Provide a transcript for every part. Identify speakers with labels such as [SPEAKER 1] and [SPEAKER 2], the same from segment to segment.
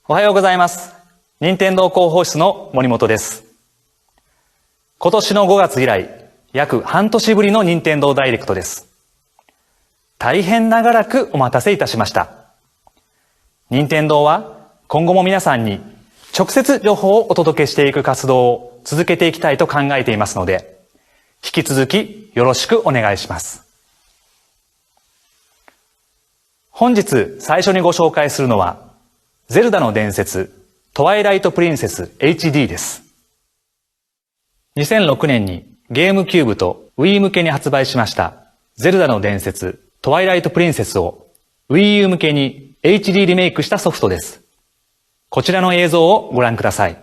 [SPEAKER 1] おはようございます。任天堂広報室の森本です。今年の5月以来、約半年ぶりの任天堂ダイレクトです。大変長らくお待たせいたしました。任天堂は今後も皆さんに直接情報をお届けしていく活動を続けていきたいと考えていますので、引き続きよろしくお願いします。本日最初にご紹介するのは、ゼルダの伝説、トワイライトプリンセス HD です。2006年にゲームキューブと Wii 向けに発売しましたゼルダの伝説、トワイライトプリンセスを Wii U 向けに HD リメイクしたソフトです。こちらの映像をご覧ください。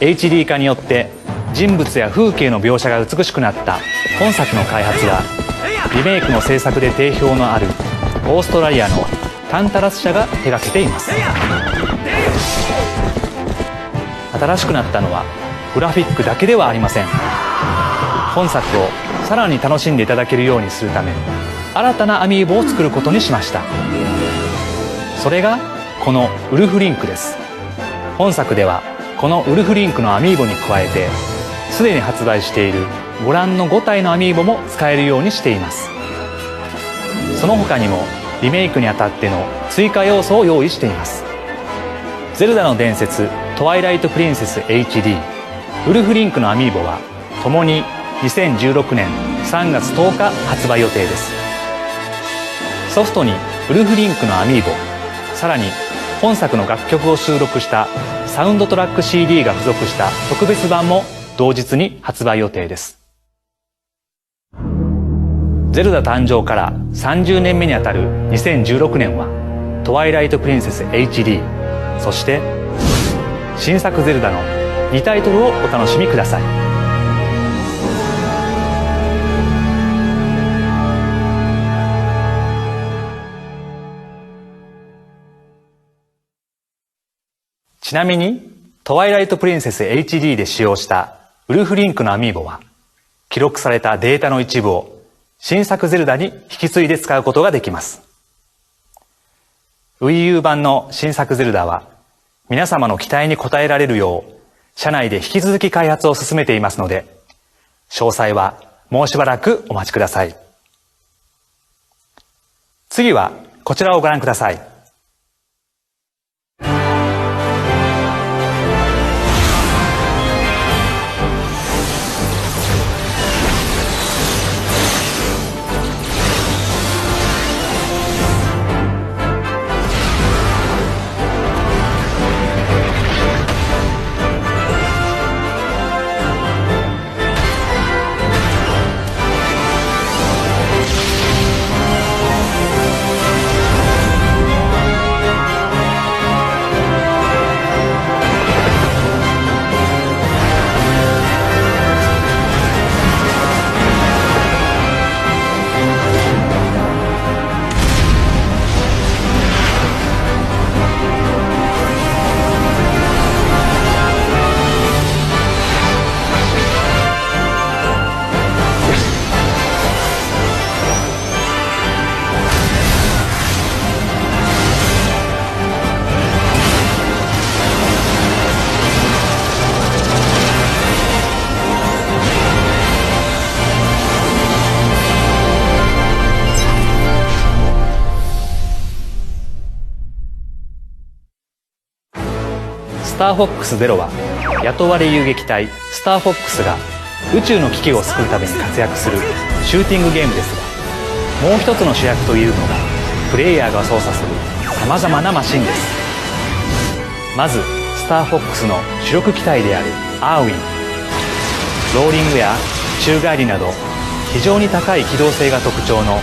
[SPEAKER 1] HD 化によって人物や風景の描写が美しくなった本作の開発は、リメイクの制作で定評のあるオーストラリアのタンタラス社が手掛けています。新しくなったのはグラフィックだけではありません。本作をさらに楽しんでいただけるようにするため、新たなアミーボを作ることにしました。それがこのウルフリンクです。本作ではこのウルフリンクのアミーボに加えて、すでに発売しているご覧の5体のアミーボも使えるようにしています。その他にもリメイクにあたっての追加要素を用意しています。ゼルダの伝説、トワイライトプリンセス HD、ウルフリンクのアミーボはともに2016年3月10日発売予定です。ソフトにウルフリンクのアミーボ、さらに本作の楽曲を収録したサウンドトラック CD が付属した特別版も同日に発売予定です。ゼルダ誕生から30年目にあたる2016年は、トワイライトプリンセス HD、そして新作ゼルダの2タイトルをお楽しみください。ちなみに、トワイライトプリンセス HD で使用したウルフリンクのアミーボは、記録されたデータの一部を新作ゼルダに引き継いで使うことができます。Wii U 版の新作ゼルダは、皆様の期待に応えられるよう、社内で引き続き開発を進めていますので、詳細はもうしばらくお待ちください。次はこちらをご覧ください。スターフォックスⅣは雇われ遊撃隊スターフォックスが宇宙の危機を救うために活躍するシューティングゲームですが、もう一つの主役というのがプレイヤーが操作するさまざまなマシンです。まずスターフォックスの主力機体であるⅣ。ローリングや宙返りなど非常に高い機動性が特徴の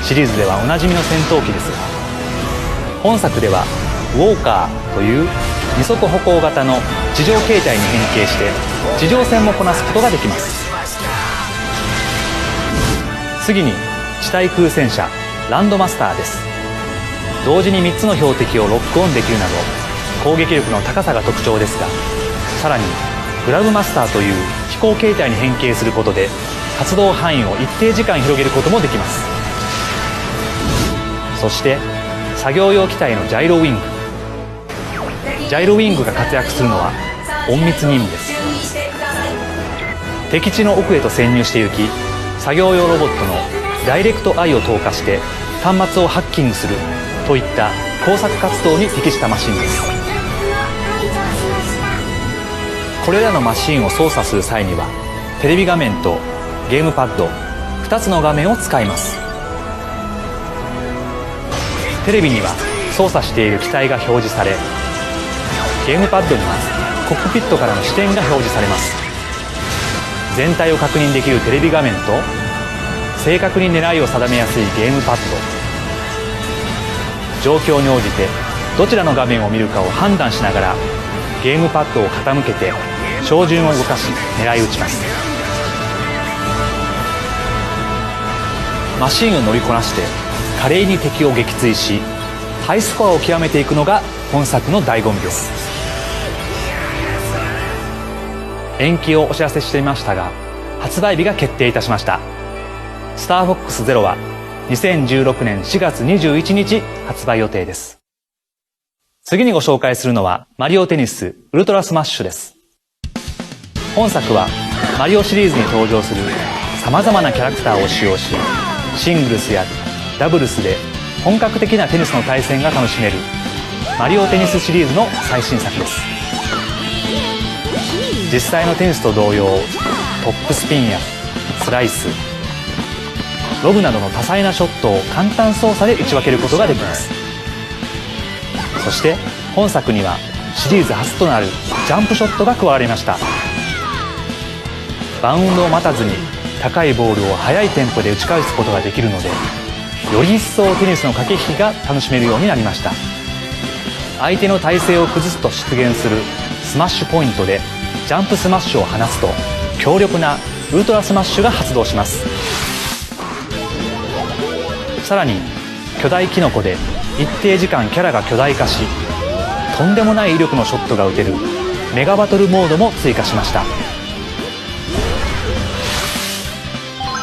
[SPEAKER 1] シリーズではおなじみの戦闘機ですが、本作ではウォーカーという二足歩行型の地上形態に変形して地上戦もこなすことができます。次に地対空戦車ランドマスターです。同時に3つの標的をロックオンできるなど攻撃力の高さが特徴ですが、さらにグラブマスターという飛行形態に変形することで活動範囲を一定時間広げることもできます。そして作業用機体のジャイロウィング。ジャイロウィングが活躍するのは隠密任務です。敵地の奥へと潜入して行き、作業用ロボットのダイレクトアイを投下して端末をハッキングするといった工作活動に適したマシンです。これらのマシンを操作する際にはテレビ画面とゲームパッド2つの画面を使います。テレビには操作している機体が表示され、ゲームパッドにはコックピットからの視点が表示されます。全体を確認できるテレビ画面と正確に狙いを定めやすいゲームパッド、状況に応じてどちらの画面を見るかを判断しながらゲームパッドを傾けて照準を動かし狙い撃ちます。マシンを乗りこなして華麗に敵を撃墜しハイスコアを極めていくのが本作の醍醐味です。延期をお知らせしていましたが発売日が決定いたしました。スターフォックスⅣは2016年4月21日発売予定です。次にご紹介するのはマリオテニスウルトラスマッシュです。本作はマリオシリーズに登場するさまざまなキャラクターを使用し、シングルスやダブルスで本格的なテニスの対戦が楽しめるマリオテニスシリーズの最新作です。実際のテニスと同様、トップスピンやスライス、ロブなどの多彩なショットを簡単操作で打ち分けることができます。そして本作にはシリーズ初となるジャンプショットが加わりました。バウンドを待たずに高いボールを速いテンポで打ち返すことができるので、より一層テニスの駆け引きが楽しめるようになりました。相手の体勢を崩すと出現するスマッシュポイントでジャンプスマッシュを放つと強力なウルトラスマッシュが発動します。さらに巨大キノコで一定時間キャラが巨大化し、とんでもない威力のショットが打てるメガバトルモードも追加しました。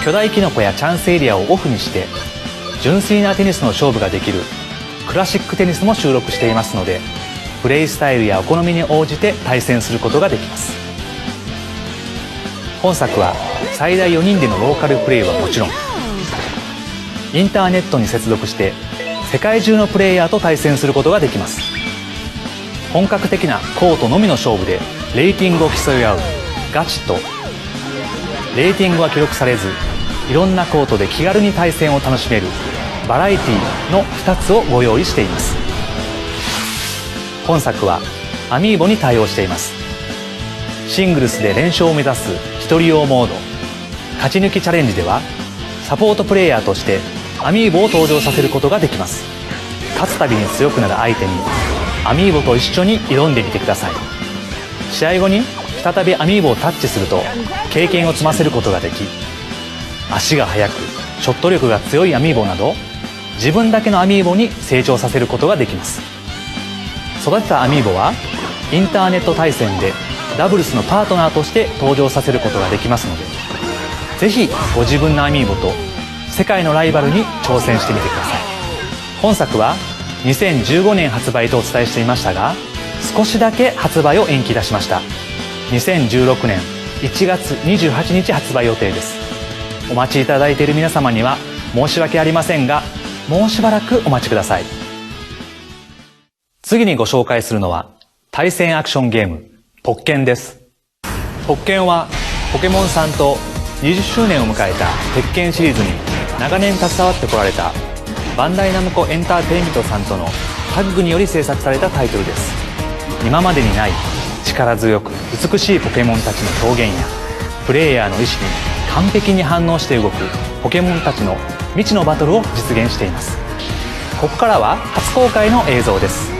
[SPEAKER 1] 巨大キノコやチャンスエリアをオフにして純粋なテニスの勝負ができるクラシックテニスも収録していますので、プレイスタイルやお好みに応じて対戦することができます。本作は最大4人でのローカルプレイはもちろん、インターネットに接続して世界中のプレイヤーと対戦することができます。本格的なコートのみの勝負でレーティングを競い合うガチと、レーティングは記録されずいろんなコートで気軽に対戦を楽しめるバラエティの2つをご用意しています。本作はアミーボに対応しています。シングルスで連勝を目指す一人用モード勝ち抜きチャレンジではサポートプレイヤーとしてアミーボを登場させることができます。勝つたびに強くなる相手にアミーボと一緒に挑んでみてください。試合後に再びアミーボをタッチすると経験を積ませることができ、足が速くショット力が強いアミーボなど自分だけのアミーボに成長させることができます。育てたアミーボはインターネット対戦でダブルスのパートナーとして登場させることができますので、ぜひご自分のアミーボと世界のライバルに挑戦してみてください。本作は2015年発売とお伝えしていましたが、少しだけ発売を延期いたしました。2016年1月28日発売予定です。お待ちいただいている皆様には申し訳ありませんが、もうしばらくお待ちください。次にご紹介するのは対戦アクションゲームポッケンです。ポッケンはポケモンさんと20周年を迎えた鉄拳シリーズに長年携わってこられたバンダイナムコエンターテインメントさんとのタッグにより制作されたタイトルです。今までにない力強く美しいポケモンたちの表現やプレイヤーの意識に完璧に反応して動くポケモンたちの未知のバトルを実現しています。ここからは初公開の映像です。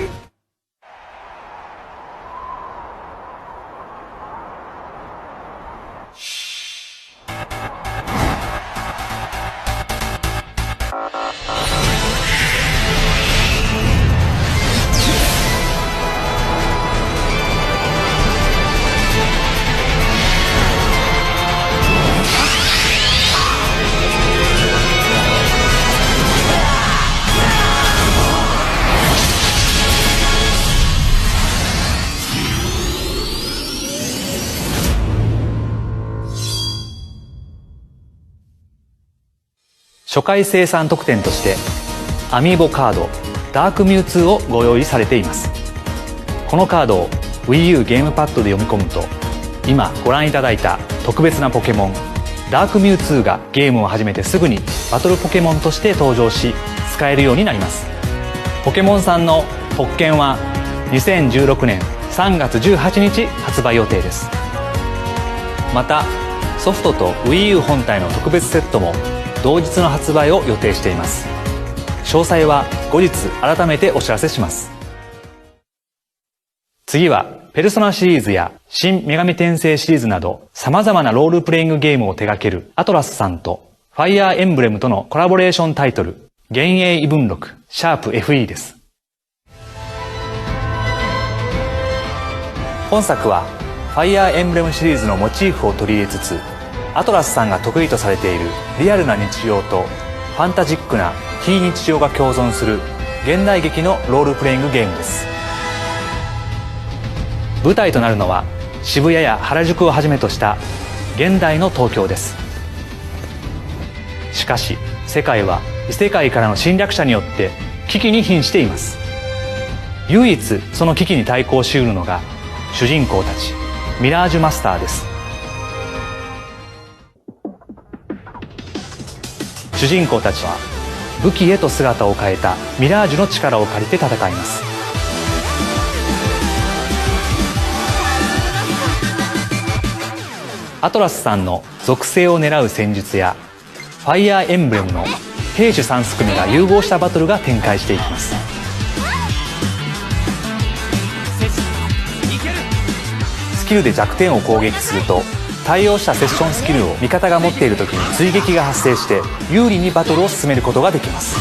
[SPEAKER 1] 初回生産特典としてアミーボカードダークミュウツーをご用意されています。このカードを Wii U ゲームパッドで読み込むと、今ご覧いただいた特別なポケモンダークミュウツーがゲームを始めてすぐにバトルポケモンとして登場し使えるようになります。ポケモンさんのポッケンは2016年3月18日発売予定です。またソフトと Wii U 本体の特別セットも同日の発売を予定しています。詳細は後日改めてお知らせします。次はペルソナシリーズや新女神転生シリーズなど様々なロールプレイングゲームを手掛けるアトラスさんとファイアーエンブレムとのコラボレーションタイトル幻影異聞録#Ⅳです。本作はファイアーエンブレムシリーズのモチーフを取り入れつつ、アトラスさんが得意とされているリアルな日常とファンタジックな非日常が共存する現代劇のロールプレイングゲームです。舞台となるのは渋谷や原宿をはじめとした現代の東京です。しかし世界は異世界からの侵略者によって危機に瀕しています。唯一その危機に対抗しうるのが主人公たちミラージュマスターです。主人公たちは武器へと姿を変えたミラージュの力を借りて戦います。アトラスさんの属性を狙う戦術やファイアーエンブレムの兵種3組が融合したバトルが展開していきます。スキルで弱点を攻撃すると対応したセッションスキルを味方が持っている時に追撃が発生して有利にバトルを進めることができます。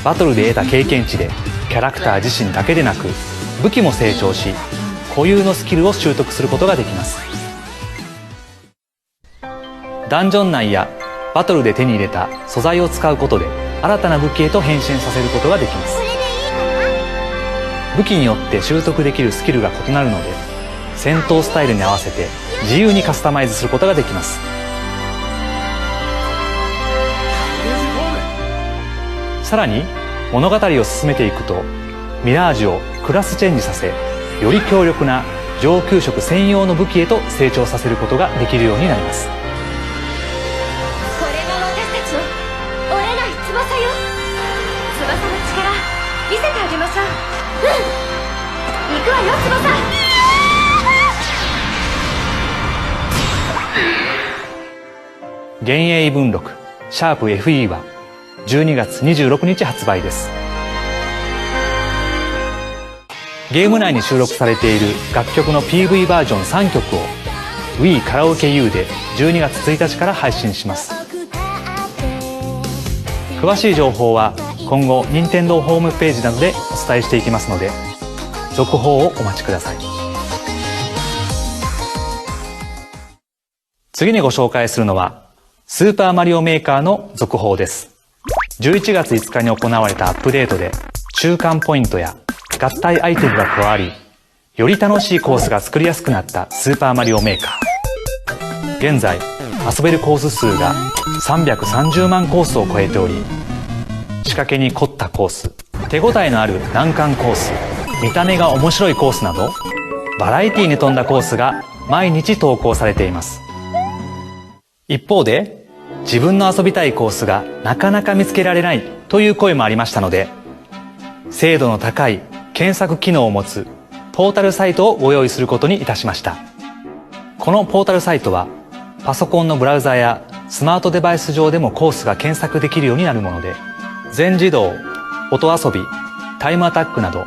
[SPEAKER 1] バトルで得た経験値でキャラクター自身だけでなく武器も成長し固有のスキルを習得することができます。ダンジョン内やバトルで手に入れた素材を使うことで新たな武器へと変身させることができます。武器によって習得できるスキルが異なるので戦闘スタイルに合わせて自由にカスタマイズすることができます。さらに物語を進めていくとミラージュをクラスチェンジさせ、より強力な上級職専用の武器へと成長させることができるようになります。
[SPEAKER 2] これが私たちの折れない翼よ。翼の力見せてあげましょう。行くわよ翼。
[SPEAKER 1] 幻影異聞録#Ⅳは12月26日発売です。ゲーム内に収録されている楽曲の PV バージョン3曲を Wii カラオケ U で12月1日から配信します。詳しい情報は今後任天堂ホームページなどでお伝えしていきますので続報をお待ちください。次にご紹介するのはスーパーマリオメーカーの続報です。11月5日に行われたアップデートで中間ポイントや合体アイテムが加わり、より楽しいコースが作りやすくなったスーパーマリオメーカー。現在遊べるコース数が330万コースを超えており、仕掛けに凝ったコース、手応えのある難関コース、見た目が面白いコースなどバラエティに富んだコースが毎日投稿されています。一方で、自分の遊びたいコースがなかなか見つけられないという声もありましたので、精度の高い検索機能を持つポータルサイトをご用意することにいたしました。このポータルサイトはパソコンのブラウザやスマートデバイス上でもコースが検索できるようになるもので、全自動、音遊び、タイムアタックなど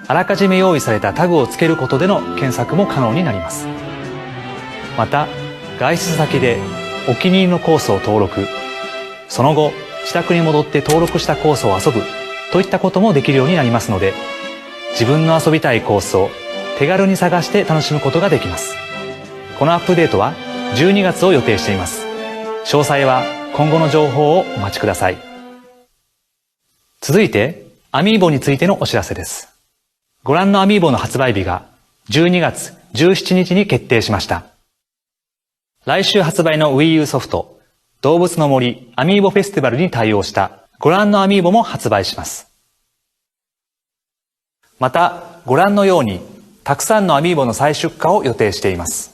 [SPEAKER 1] あらかじめ用意されたタグをつけることでの検索も可能になります。また、外出先でお気に入りのコースを登録、その後自宅に戻って登録したコースを遊ぶといったこともできるようになりますので、自分の遊びたいコースを手軽に探して楽しむことができます。このアップデートは12月を予定しています。詳細は今後の情報をお待ちください。続いて、amiiboについてのお知らせです。ご覧のamiiboの発売日が12月17日に決定しました。来週発売の Wii U ソフト、動物の森amiiboフェスティバルに対応したご覧のamiiboも発売します。また、ご覧のように、たくさんのamiiboの再出荷を予定しています。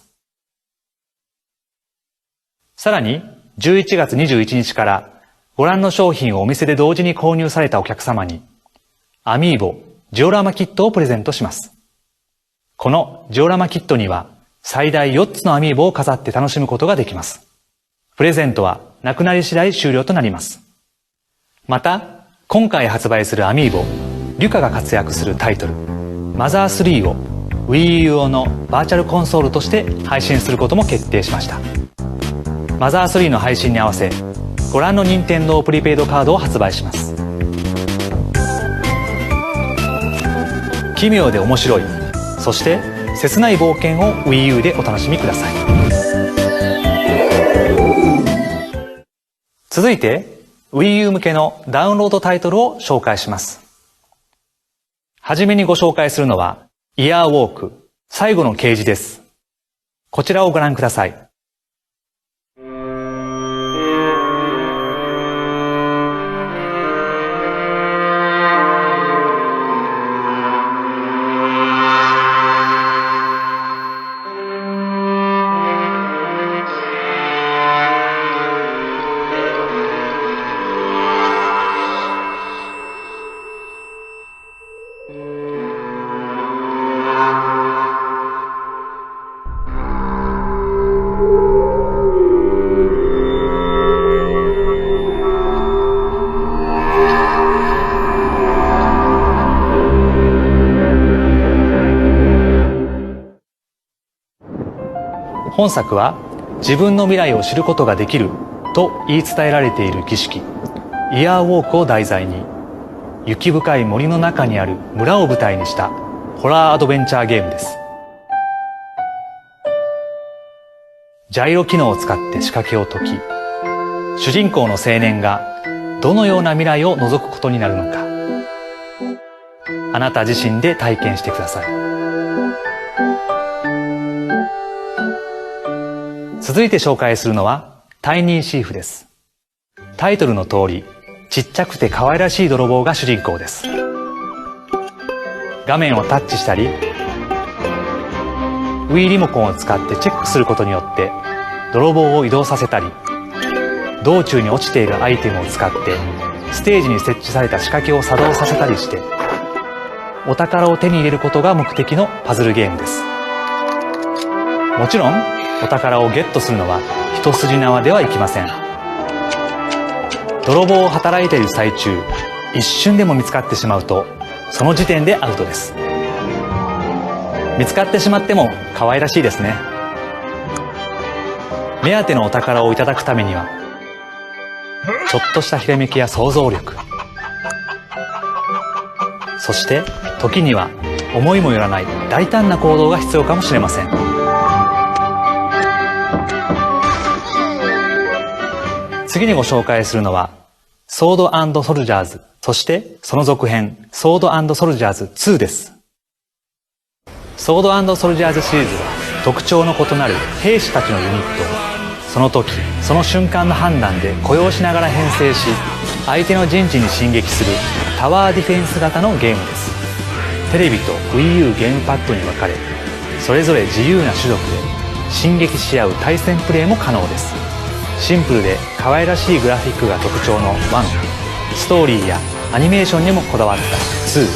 [SPEAKER 1] さらに、11月21日からご覧の商品をお店で同時に購入されたお客様にamiiboジオラマキットをプレゼントします。このジオラマキットには最大4つのamiiboを飾って楽しむことができます。プレゼントはなくなり次第終了となります。また、今回発売するamiiboリュカが活躍するタイトルMother3を Wii U 用のバーチャルコンソールとして配信することも決定しました。Mother3の配信に合わせ、ご覧の任天堂プリペイドカードを発売します。奇妙で面白い、そして切ない冒険を Wii U でお楽しみください。続いて Wii U 向けのダウンロードタイトルを紹介します。はじめにご紹介するのはイヤーウォーク最後の啓示です。こちらをご覧ください。本作は自分の未来を知ることができると言い伝えられている儀式イヤーウォークを題材に雪深い森の中にある村を舞台にしたホラーアドベンチャーゲームです。ジャイロ機能を使って仕掛けを解き、主人公の青年がどのような未来を覗くことになるのか、あなた自身で体験してください。続いて紹介するのはタイニーシーフです。タイトルの通り、ちっちゃくて可愛らしい泥棒が主人公です。画面をタッチしたり Wii リモコンを使ってチェックすることによって泥棒を移動させたり、道中に落ちているアイテムを使ってステージに設置された仕掛けを作動させたりしてお宝を手に入れることが目的のパズルゲームです。もちろんお宝をゲットするのは一筋縄ではいきません。泥棒を働いている最中、一瞬でも見つかってしまうとその時点でアウトです。見つかってしまっても可愛らしいですね。目当てのお宝をいただくためにはちょっとしたひらめきや想像力、そして時には思いもよらない大胆な行動が必要かもしれません。次にご紹介するのはソード&ソルジャーズ、そしてその続編ソード&ソルジャーズ2です。ソード&ソルジャーズシリーズは特徴の異なる兵士たちのユニットをその時その瞬間の判断で雇用しながら編成し、相手の陣地に進撃するタワーディフェンス型のゲームです。テレビと Wii U ゲームパッドに分かれ、それぞれ自由な種族で進撃し合う対戦プレイも可能です。シンプルで可愛らしいグラフィックが特徴の1、ストーリーやアニメーションにもこだわった2。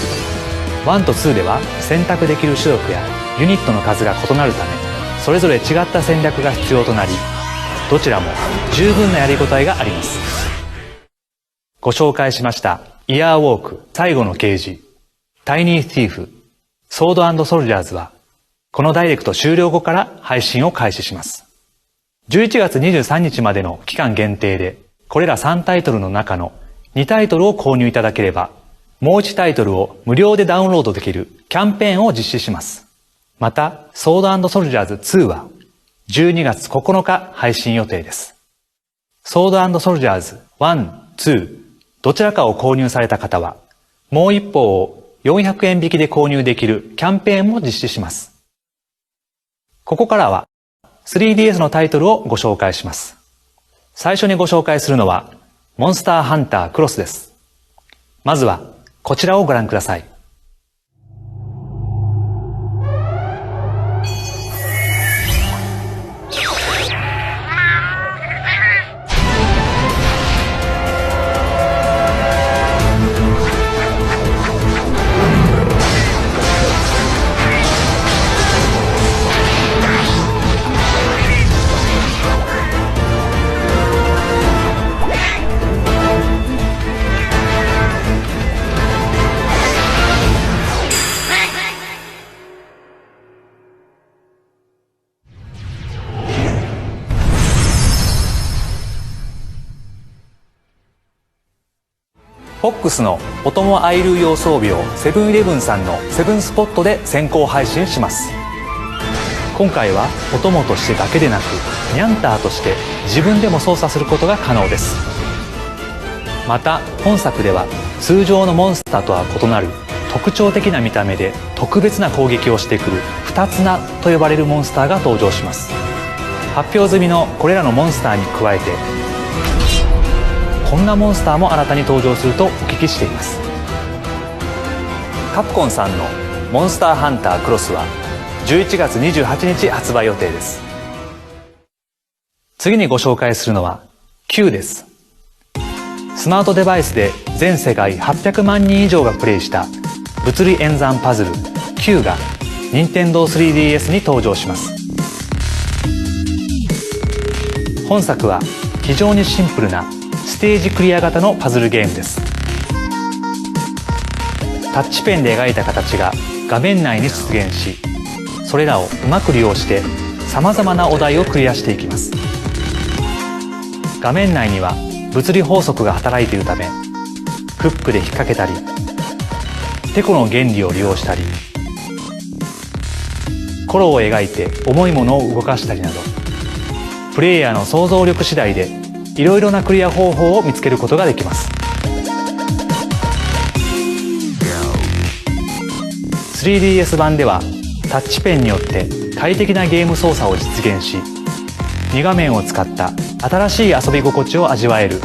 [SPEAKER 1] 1と2では選択できる種族やユニットの数が異なるため、それぞれ違った戦略が必要となり、どちらも十分なやりごたえがあります。ご紹介しましたイヤーウォーク、最後の啓示、タイニーシーフ、ソード&ソルジャーズはこのダイレクト終了後から配信を開始します。11月23日までの期間限定で、これら3タイトルの中の2タイトルを購入いただければ、もう1タイトルを無料でダウンロードできるキャンペーンを実施します。また、ソード&ソルジャーズ2は12月9日配信予定です。ソード&ソルジャーズ1、2、どちらかを購入された方は、もう一方を400円引きで購入できるキャンペーンも実施します。ここからは 3DS のタイトルをご紹介します。最初にご紹介するのはモンスターハンタークロスです。まずはこちらをご覧ください。フォックスのお供アイル用装備をセブンイレブンさんのセブンスポットで先行配信します。今回はお供としてだけでなくニャンターとして自分でも操作することが可能です。また本作では通常のモンスターとは異なる特徴的な見た目で特別な攻撃をしてくる二つ名と呼ばれるモンスターが登場します。発表済みのこれらのモンスターに加えてこんなモンスターも新たに登場するとお聞きしています。カプコンさんのモンスターハンタークロスは11月28日発売予定です。次にご紹介するのはⅣです。スマートデバイスで全世界800万人以上がプレイした物理演算パズルⅣが任天堂 3DS に登場します。本作は非常にシンプルなステージクリア型のパズルゲームです。タッチペンで描いた形が画面内に出現し、それらをうまく利用して様々なお題をクリアしていきます。画面内には物理法則が働いているため、フックで引っ掛けたり、テコの原理を利用したり、コロを描いて重いものを動かしたりなど、プレイヤーの想像力次第でいろいろなクリア方法を見つけることができます。3DS 版ではタッチペンによって快適なゲーム操作を実現し、2画面を使った新しい遊び心地を味わえる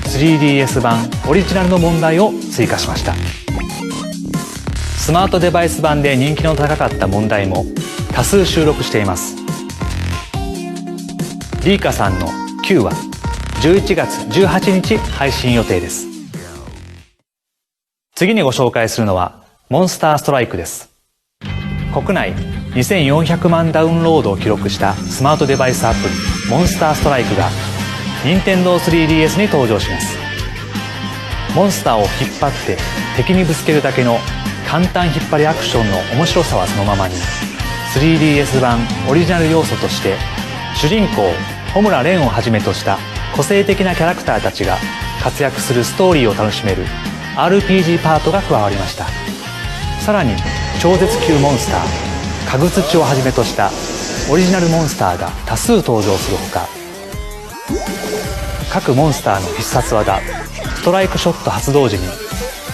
[SPEAKER 1] 3DS 版オリジナルの問題を追加しました。スマートデバイス版で人気の高かった問題も多数収録しています。リーカさんのⅣは11月18日配信予定です。次にご紹介するのはモンスターストライクです。国内2400万ダウンロードを記録したスマートデバイスアプリモンスターストライクが任天堂 3DS に登場します。モンスターを引っ張って敵にぶつけるだけの簡単引っ張りアクションの面白さはそのままに、 3DS 版オリジナル要素として主人公穂村蓮をはじめとした個性的なキャラクターたちが活躍するストーリーを楽しめる RPG パートが加わりました。さらに超絶級モンスターかぐつちをはじめとしたオリジナルモンスターが多数登場するほか、各モンスターの必殺技ストライクショット発動時に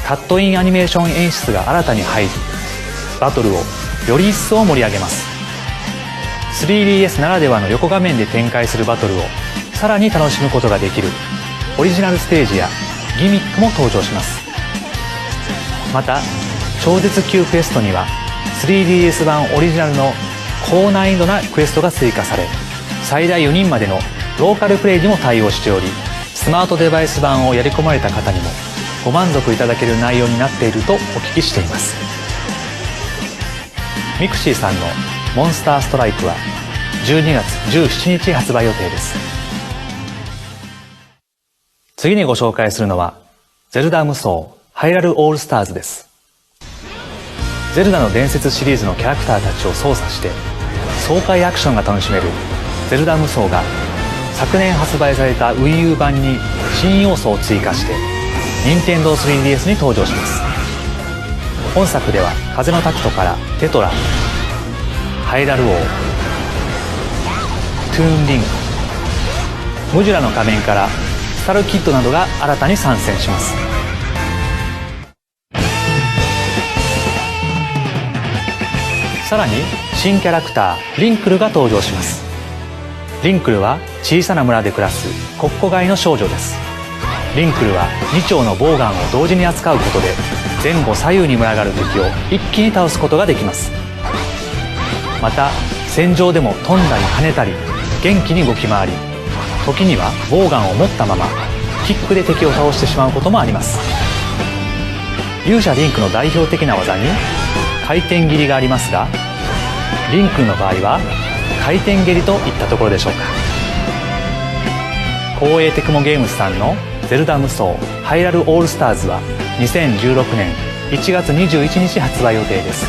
[SPEAKER 1] カットインアニメーション演出が新たに入り、バトルをより一層盛り上げます。 3DS ならではの横画面で展開するバトルをさらに楽しむことができるオリジナルステージやギミックも登場します。また超絶級クエストには 3DS 版オリジナルの高難易度なクエストが追加され、最大4人までのローカルプレイにも対応しており、スマートデバイス版をやり込まれた方にもご満足いただける内容になっているとお聞きしています。mixiさんのモンスターストライクは12月17日発売予定です。次にご紹介するのはゼルダ無双ハイラルオールスターズです。ゼルダの伝説シリーズのキャラクターたちを操作して爽快アクションが楽しめるゼルダ無双が、昨年発売された Wii U 版に新要素を追加して任天堂 3DS に登場します。本作では風のタクトからテトラ、ハイラル王、トゥーンリング、ムジュラの仮面からスタルキッドなどが新たに参戦します。さらに新キャラクターリンクルが登場します。リンクルは小さな村で暮らす国庫外の少女です。リンクルは2丁のボウガンを同時に扱うことで前後左右に群がる敵を一気に倒すことができます。また戦場でも飛んだり跳ねたり元気に動き回り、時にはボウガンを持ったままキックで敵を倒してしまうこともあります。勇者リンクの代表的な技に回転斬りがありますが、リンクルの場合は回転蹴りといったところでしょうか。コーエーテクモゲームスさんのゼルダ無双ハイラルオールスターズは2016年1月21日発売予定です。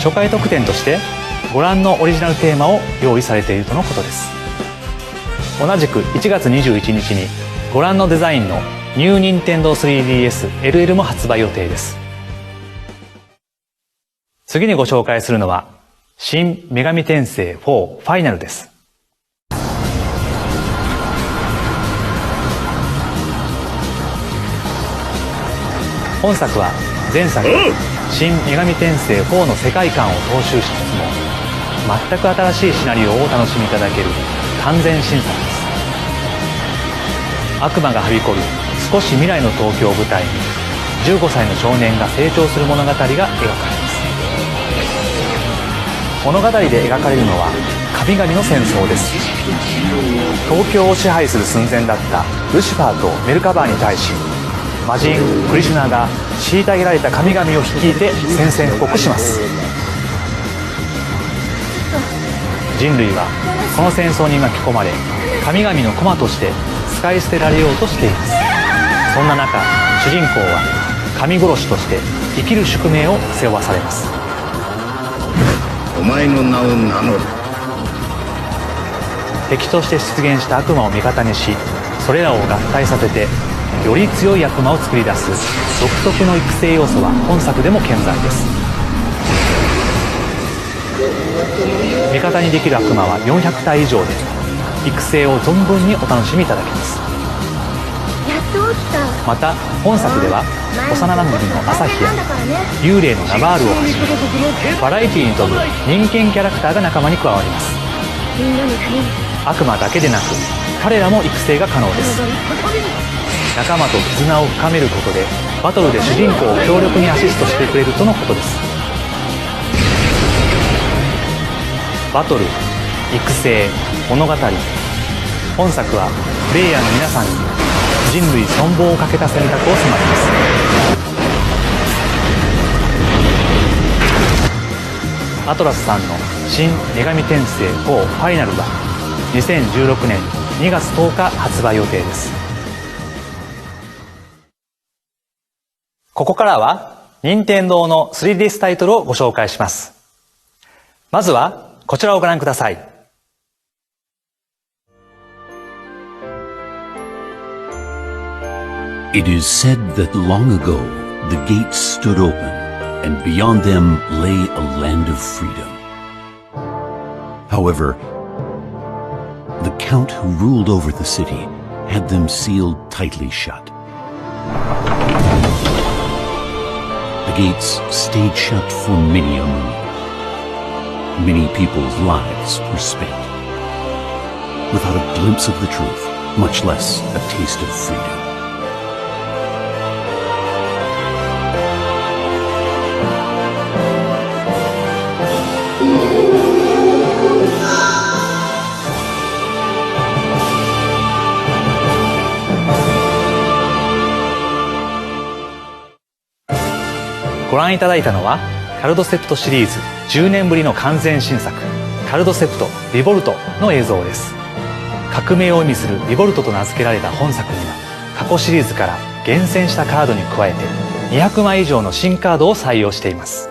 [SPEAKER 1] 初回特典としてご覧のオリジナルテーマを用意されているとのことです。同じく1月21日にご覧のデザインのニューニンテンドー 3DS LL も発売予定です。次にご紹介するのは新女神転生Ⅳです。本作は前作新女神転生Ⅳの世界観を踏襲しつつも全く新しいシナリオをお楽しみいただける完全新作です。悪魔がはびこる少し未来の東京を舞台に15歳の少年が成長する物語が描かれます。物語で描かれるのは神々の戦争です。東京を支配する寸前だったルシファーとメルカバーに対し、魔人クリシュナが虐げられた神々を率いて宣戦布告します。人類はこの戦争に巻き込まれ、神々の駒として使い捨てられようとしています。そんな中、主人公は神殺しとして生きる宿命を背負わされます。
[SPEAKER 3] お前の名を名乗る。
[SPEAKER 1] 敵として出現した悪魔を味方にし、それらを合体させてより強い悪魔を作り出す独特の育成要素は本作でも健在です。味方にできる悪魔は400体以上で、育成を存分にお楽しみいただけます。また本作では幼なじみの朝日や幽霊のナバールをはじめ、バラエティに富む人間キャラクターが仲間に加わります。悪魔だけでなく彼らも育成が可能です。仲間と絆を深めることでバトルで主人公を強力にアシストしてくれるとのことです。バトル、育成、物語、本作はプレイヤーの皆さんに人類存亡をかけた選択を迫ります。アトラスさんの新女神転生Ⅳは2016年2月10日発売予定です。ここからは任天堂の 3DS タイトルをご紹介します。まずはこちらをご覧ください。
[SPEAKER 4] It is said that long ago the gates stood open, and beyond them lay a land of freedom. However, the Count who ruled over the city had them sealed tightly shut. The gates stayed shut for many a moon. Many people's lives were spent without a glimpse of the truth, much less a taste of freedom.
[SPEAKER 1] 覧いただいたのはカルドセプトシリーズ10年ぶりの完全新作カルドセプトリボルトの映像です。革命を意味するリボルトと名付けられた本作には過去シリーズから厳選したカードに加えて200枚以上の新カードを採用しています。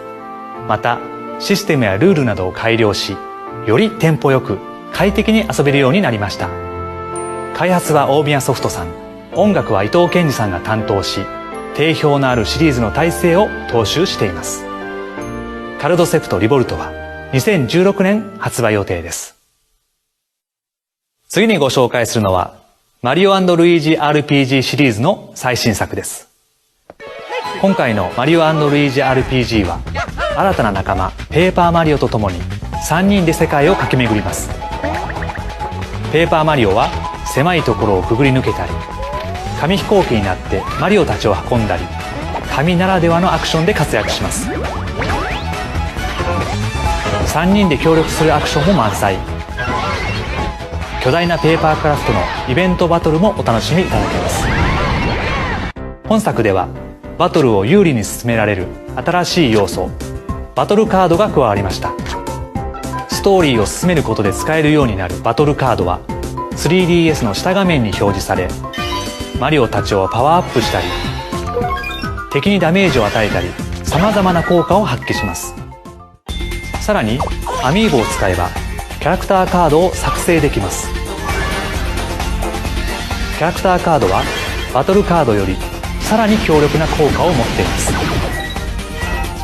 [SPEAKER 1] またシステムやルールなどを改良し、よりテンポよく快適に遊べるようになりました。開発は大宮ソフトさん、音楽は伊藤健二さんが担当し、定評のあるシリーズの体制を踏襲しています。カルドセプトリボルトは2016年発売予定です。次にご紹介するのはマリオ&ルイージ RPG シリーズの最新作です。今回のマリオ&ルイージ RPG は新たな仲間ペーパーマリオと共に3人で世界を駆け巡ります。ペーパーマリオは狭いところをくぐり抜けたり、紙飛行機になってマリオたちを運んだり、紙ならではのアクションで活躍します。3人で協力するアクションも満載。巨大なペーパークラフトのイベントバトルもお楽しみいただけます。本作ではバトルを有利に進められる新しい要素バトルカードが加わりました。ストーリーを進めることで使えるようになるバトルカードは 3DS の下画面に表示され、マリオたちをパワーアップしたり敵にダメージを与えたりさまざまな効果を発揮します。さらにアミーボを使えばキャラクターカードを作成できます。キャラクターカードはバトルカードよりさらに強力な効果を持っています。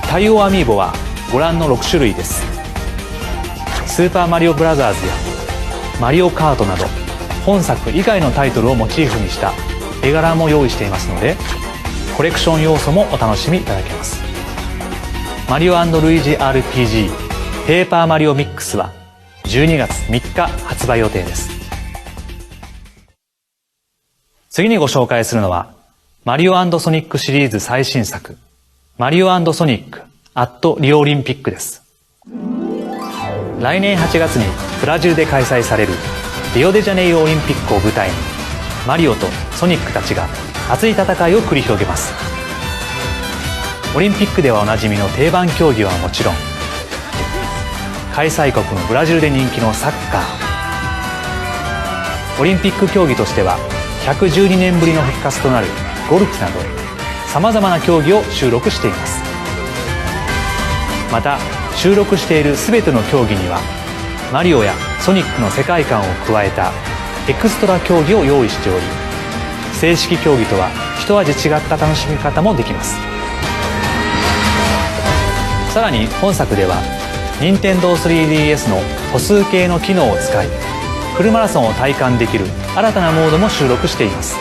[SPEAKER 1] 対応アミーボはご覧の6種類です。スーパーマリオブラザーズやマリオカートなど本作以外のタイトルをモチーフにした絵柄も用意していますので、コレクション要素もお楽しみいただけます。マリオ&ルイージ RPG ペーパーマリオミックスは12月3日発売予定です。次にご紹介するのはマリオ&ソニックシリーズ最新作マリオ&ソニックアットリオオリンピックです。来年8月にブラジルで開催されるリオデジャネイロオリンピックを舞台にマリオとソニックたちが熱い戦いを繰り広げます。オリンピックではおなじみの定番競技はもちろん、開催国のブラジルで人気のサッカー、オリンピック競技としては112年ぶりの復活となるゴルフなどさまざまな競技を収録しています。また収録している全ての競技にはマリオやソニックの世界観を加えたエクストラ競技を用意しており、正式競技とは一味違った楽しみ方もできます。さらに本作では任天堂 3DS の歩数計の機能を使いフルマラソンを体感できる新たなモードも収録しています。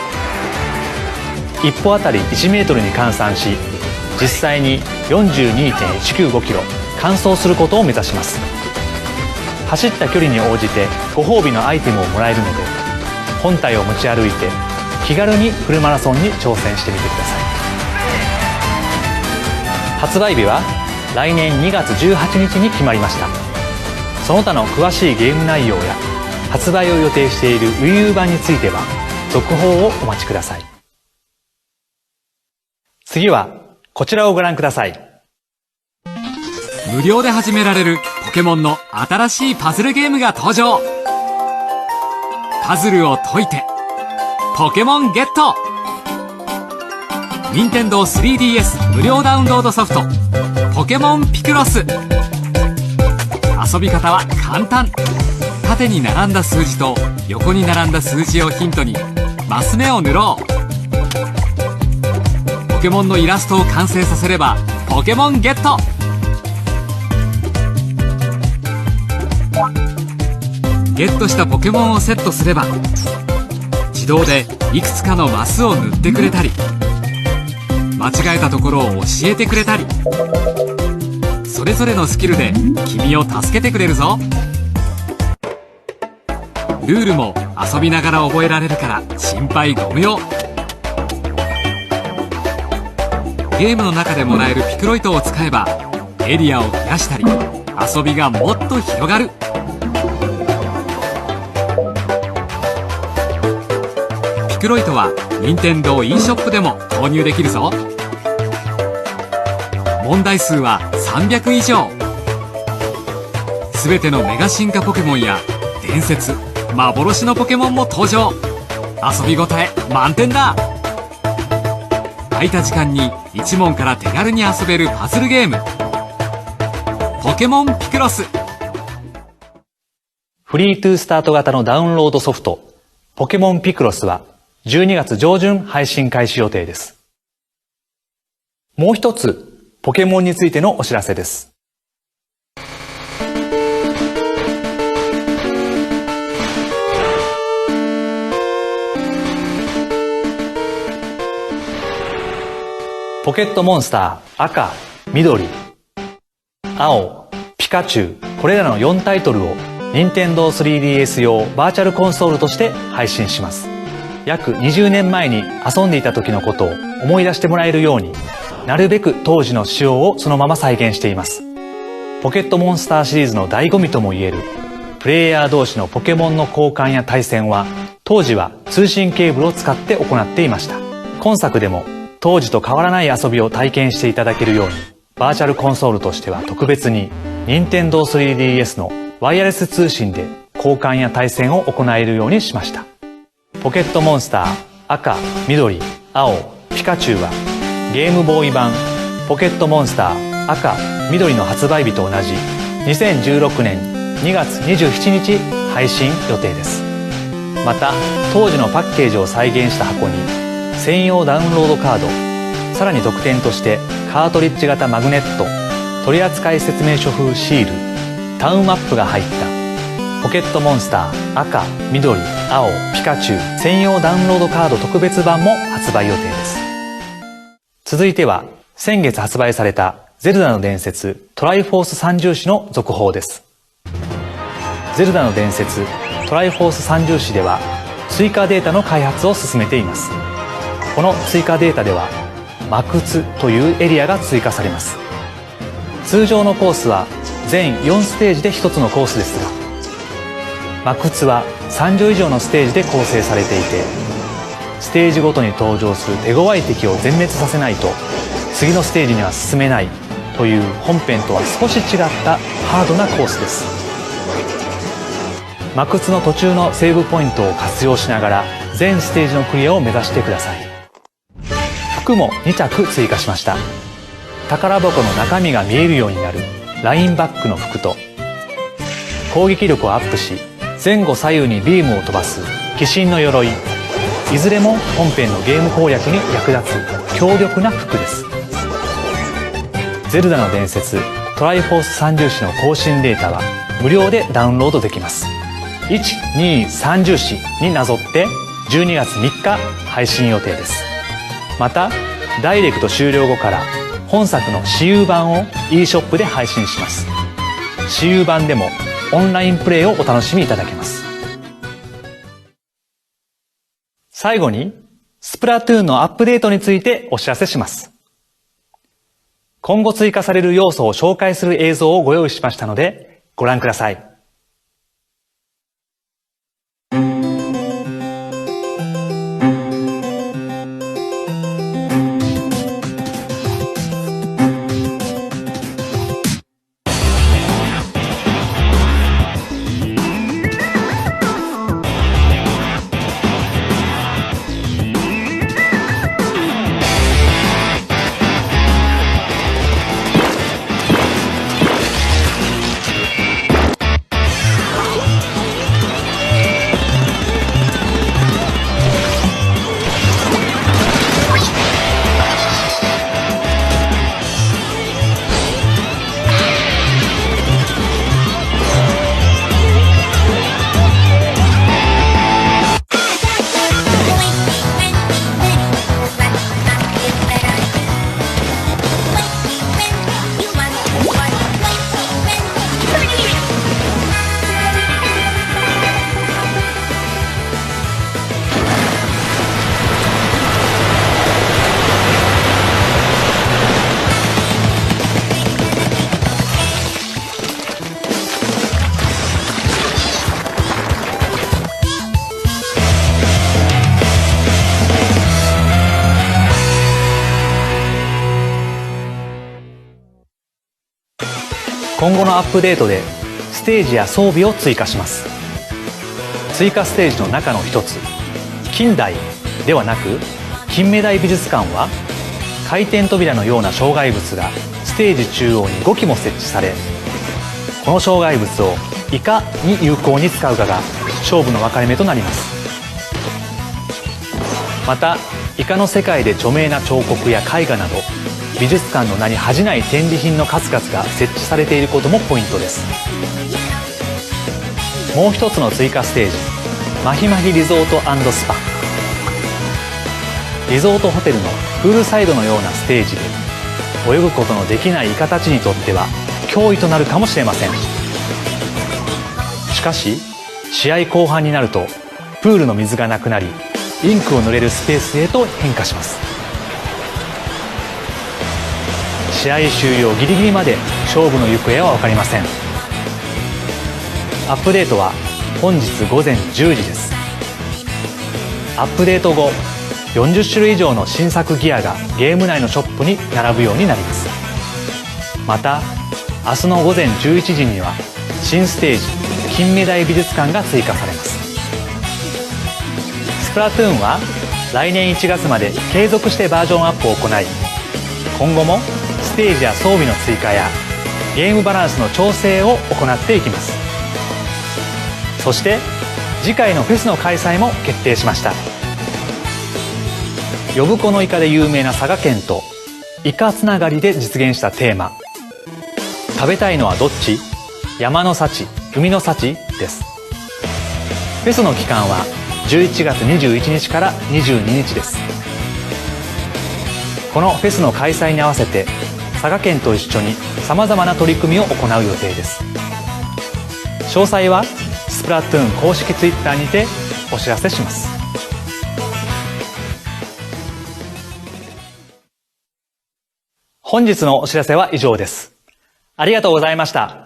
[SPEAKER 1] 1歩あたり1メートルに換算し、実際に 42.195 キロ完走することを目指します。走った距離に応じてご褒美のアイテムをもらえるので、本体を持ち歩いて気軽にフルマラソンに挑戦してみてください。発売日は来年2月18日に決まりました。その他の詳しいゲーム内容や発売を予定している Wii U 版については続報をお待ちください。次はこちらをご覧ください。
[SPEAKER 5] 無料で始められるポケモンの新しいパズルゲームが登場。パズルを解いてポケモンゲット。任天堂 3DS 無料ダウンロードソフトポケモンピクロス。遊び方は簡単。縦に並んだ数字と横に並んだ数字をヒントにマス目を塗ろう。ポケモンのイラストを完成させればポケモンゲット。ゲットしたポケモンをセットすれば自動でいくつかのマスを塗ってくれたり、間違えたところを教えてくれたり、それぞれのスキルで君を助けてくれるぞ。ルールも遊びながら覚えられるから心配ご無用。ゲームの中でもらえるピクロイトを使えばエリアを増やしたり遊びがもっと広がる。ピクロイトは任天堂 e ショップでも購入できるぞ。問題数は300以上。全てのメガ進化ポケモンや伝説、幻のポケモンも登場。遊び応え満点だ。空いた時間に1問から手軽に遊べるパズルゲーム、ポケモンピクロス。
[SPEAKER 1] フリートゥースタート型のダウンロードソフト、ポケモンピクロスは12月上旬配信開始予定です。もう一つ、ポケモンについてのお知らせです。ポケットモンスター赤、緑、青、ピカチュウ、これらの4タイトルを任天堂 3DS 用バーチャルコンソールとして配信します。約20年前に遊んでいた時のことを思い出してもらえるように、なるべく当時の仕様をそのまま再現しています。ポケットモンスターシリーズの醍醐味ともいえるプレイヤー同士のポケモンの交換や対戦は、当時は通信ケーブルを使って行っていました。今作でも当時と変わらない遊びを体験していただけるように、バーチャルコンソールとしては特別に任天堂 3DS のワイヤレス通信で交換や対戦を行えるようにしました。ポケットモンスター赤、緑、青、ピカチュウはゲームボーイ版ポケットモンスター赤、緑の発売日と同じ2016年2月27日配信予定です。また当時のパッケージを再現した箱に専用ダウンロードカード、さらに特典としてカートリッジ型マグネット、取扱説明書風シール、タウンマップが入ったポケットモンスター赤、緑、青、ピカチュウ専用ダウンロードカード特別版も発売予定です。続いては先月発売されたゼルダの伝説トライフォース三重士の続報です。ゼルダの伝説トライフォース三重士では追加データの開発を進めています。この追加データでは魔窟というエリアが追加されます。通常のコースは全4ステージで1つのコースですが、魔窟は30以上のステージで構成されていて、ステージごとに登場する手強い敵を全滅させないと次のステージには進めないという本編とは少し違ったハードなコースです。魔窟の途中のセーブポイントを活用しながら全ステージのクリアを目指してください。服も2着追加しました。宝箱の中身が見えるようになるラインバックの服と、攻撃力をアップし前後左右にビームを飛ばす鬼神の鎧、いずれも本編のゲーム攻略に役立つ強力な服です。ゼルダの伝説トライフォース三重士の更新データは無料でダウンロードできます。1、2、三重士になぞって12月3日配信予定です。またダイレクト終了後から本作の私有版を e ショップで配信します。私有版でもオンラインプレイをお楽しみいただけます。最後にスプラトゥーンのアップデートについてお知らせします。今後追加される要素を紹介する映像をご用意しましたのでご覧ください。今後のアップデートでステージや装備を追加します。追加ステージの中の一つ、近代ではなく金目鯛美術館は、回転扉のような障害物がステージ中央に5機も設置され、この障害物をいかに有効に使うかが勝負の分かれ目となります。またイカの世界で著名な彫刻や絵画など、美術館の名に恥じない展示品の数々が設置されていることもポイントです。もう一つの追加ステージ、マヒマヒリゾート&スパ。リゾートホテルのプールサイドのようなステージで、泳ぐことのできないイカたちにとっては脅威となるかもしれません。しかし試合後半になるとプールの水がなくなり、インクを塗れるスペースへと変化します。試合終了ギリギリまで勝負の行方は分かりません。アップデートは本日午前10時です。アップデート後、40種類以上の新作ギアがゲーム内のショップに並ぶようになります。また明日の午前11時には新ステージ金目鯛美術館が追加されます。スプラトゥーンは来年1月まで継続してバージョンアップを行い、今後もステージや装備の追加やゲームバランスの調整を行っていきます。そして次回のフェスの開催も決定しました。呼子のイカで有名な佐賀県とイカつながりで実現したテーマ、食べたいのはどっち？山の幸、海の幸です。フェスの期間は11月21日から22日です。このフェスの開催に合わせて佐賀県と一緒にさまざまな取り組みを行う予定です。詳細はスプラトゥーン公式ツイッターにてお知らせします。本日のお知らせは以上です。ありがとうございました。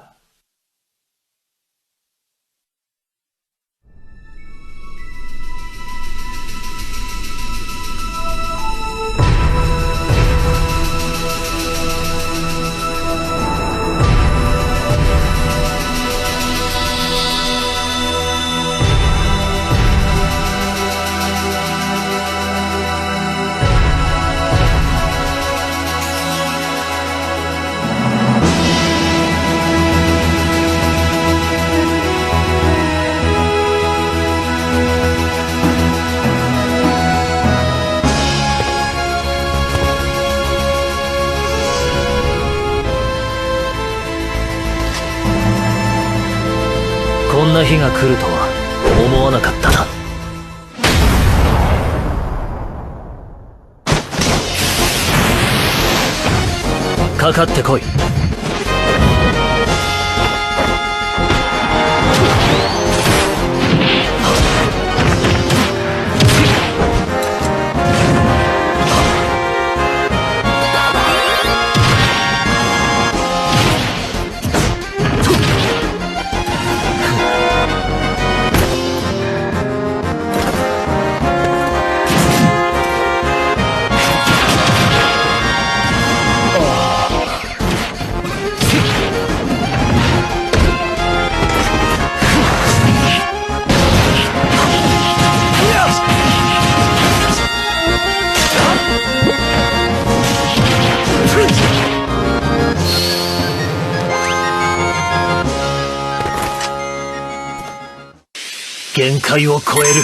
[SPEAKER 6] こんな日が来るとは思わなかったな。かかってこい。限界を超える。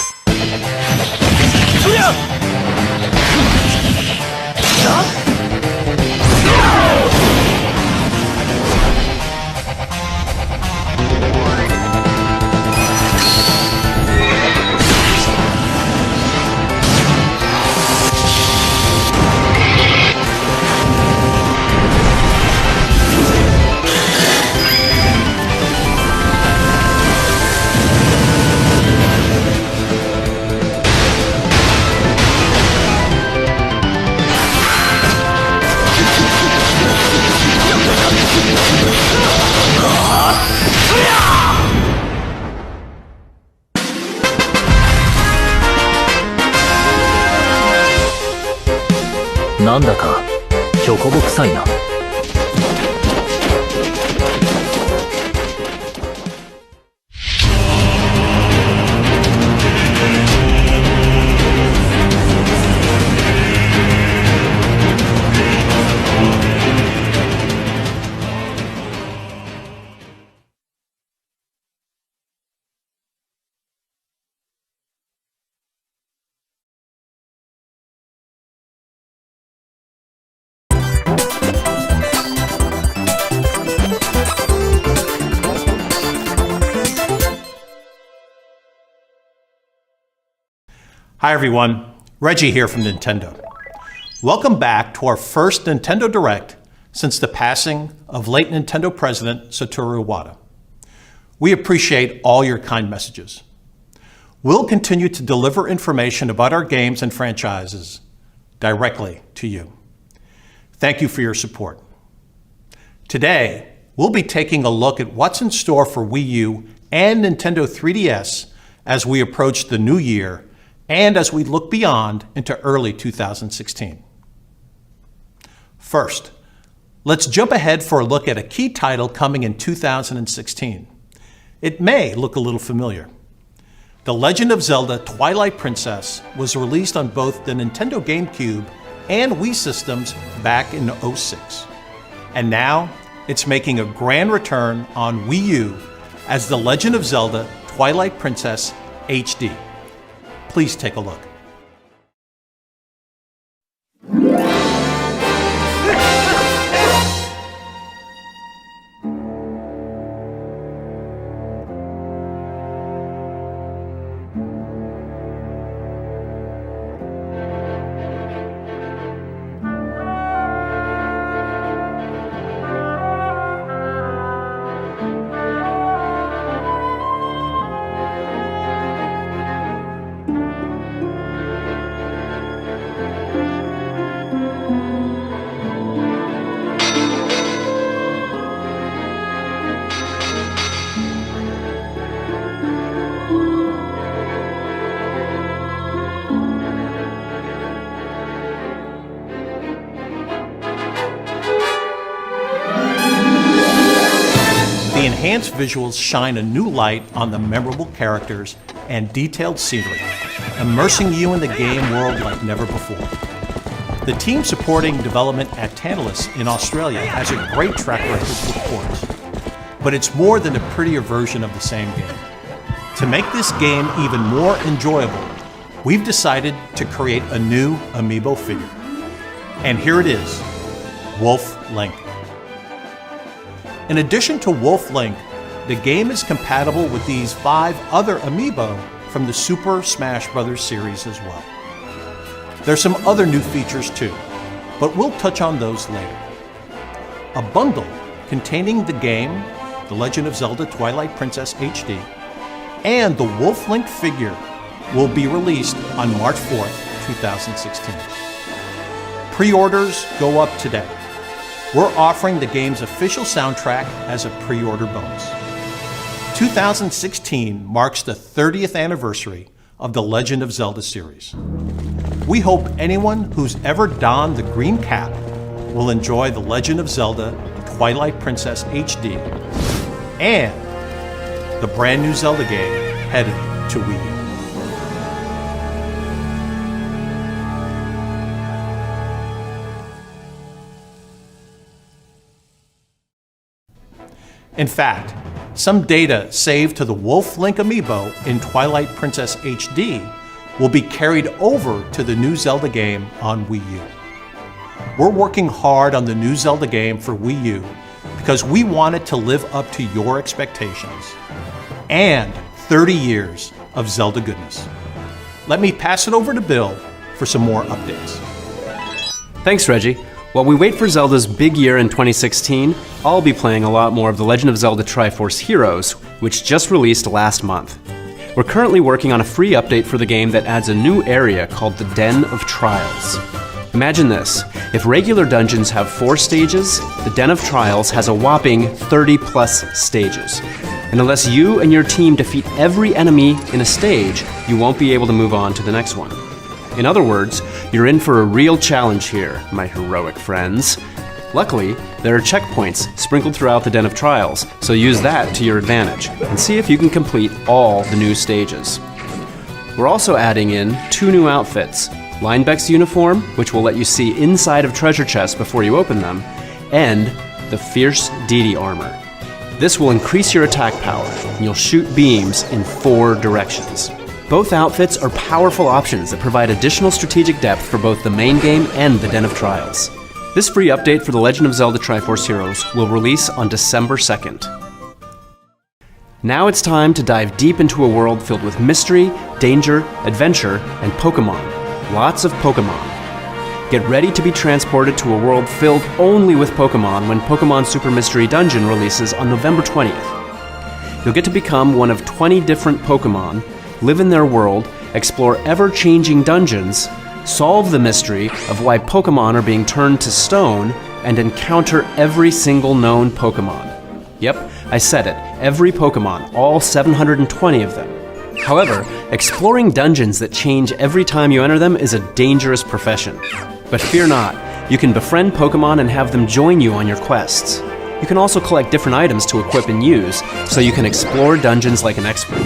[SPEAKER 6] なんだかチョコボ臭いな。
[SPEAKER 7] Hi everyone, Reggie here from Nintendo. Welcome back to our first Nintendo Direct since the passing of late Nintendo President Satoru Iwata. We appreciate all your kind messages. We'll continue to deliver information about our games and franchises directly to you. Thank you for your support. Today, we'll be taking a look at what's in store for Wii U and Nintendo 3DS as we approach the new year and as we look beyond into early 2016. First, let's jump ahead for a look at a key title coming in 2016. It may look a little familiar. The Legend of Zelda Twilight Princess was released on both the Nintendo GameCube and Wii systems back in '06. And now, it's making a grand return on Wii U as The Legend of Zelda Twilight Princess HD. Please take a look. The enhanced visuals shine a new light on the memorable characters and detailed scenery, immersing you in the game world like never before. The team supporting development at ATLUS in Australia has a great track record with ports, but it's more than a prettier version of the same game. To make this game even more enjoyable, we've decided to create a new amiibo figure. And here it is, Wolf Link. In addition to Wolf Link, the game is compatible with these 5 other amiibo from the Super Smash Bros. Series as well. There's some other new features too, but we'll touch on those later. A bundle containing the game, The Legend of Zelda Twilight Princess HD, and the Wolf Link figure will be released on March 4th, 2016. Pre-orders go up today. We're offering the game's official soundtrack as a pre-order bonus. 2016 marks the 30th anniversary of the Legend of Zelda series. We hope anyone who's ever donned the green cap will enjoy The Legend of Zelda Twilight Princess HD and the brand new Zelda game headed to Wii U. In fact, some data saved to the Wolf Link amiibo in Twilight Princess HD will be carried over to the new Zelda game on Wii U. We're working hard on the new Zelda game for Wii U because we want it to live up to your expectations and 30 years of Zelda goodness. Let me pass it over to Bill for some more updates.
[SPEAKER 8] Thanks, Reggie. While we wait for Zelda's big year in 2016, I'll be playing a lot more of The Legend of Zelda Triforce Heroes, which just released last month. We're currently working on a free update for the game that adds a new area called the Den of Trials. Imagine this: if regular dungeons have 4 stages, the Den of Trials has a whopping 30+ stages. And unless you and your team defeat every enemy in a stage, you won't be able to move on to the next one. In other words, you're in for a real challenge here, my heroic friends. Luckily, there are checkpoints sprinkled throughout the Den of Trials, so use that to your advantage, and see if you can complete all the new stages. We're also adding in 2 new outfits: Linebeck's uniform, which will let you see inside of treasure chests before you open them, and the Fierce Deity armor. This will increase your attack power, and you'll shoot beams in 4 directions. Both outfits are powerful options that provide additional strategic depth for both the main game and the Den of Trials. This free update for The Legend of Zelda Triforce Heroes will release on December 2nd. Now it's time to dive deep into a world filled with mystery, danger, adventure, and Pokémon. Lots of Pokémon. Get ready to be transported to a world filled only with Pokémon when Pokémon Super Mystery Dungeon releases on November 20th. You'll get to become one of 20 different Pokémon, live in their world, explore ever-changing dungeons, solve the mystery of why Pokémon are being turned to stone, and encounter every single known Pokémon. Yep, I said it, every Pokémon, all 720 of them. However, exploring dungeons that change every time you enter them is a dangerous profession. But fear not, you can befriend Pokémon and have them join you on your quests. You can also collect different items to equip and use, so you can explore dungeons like an expert.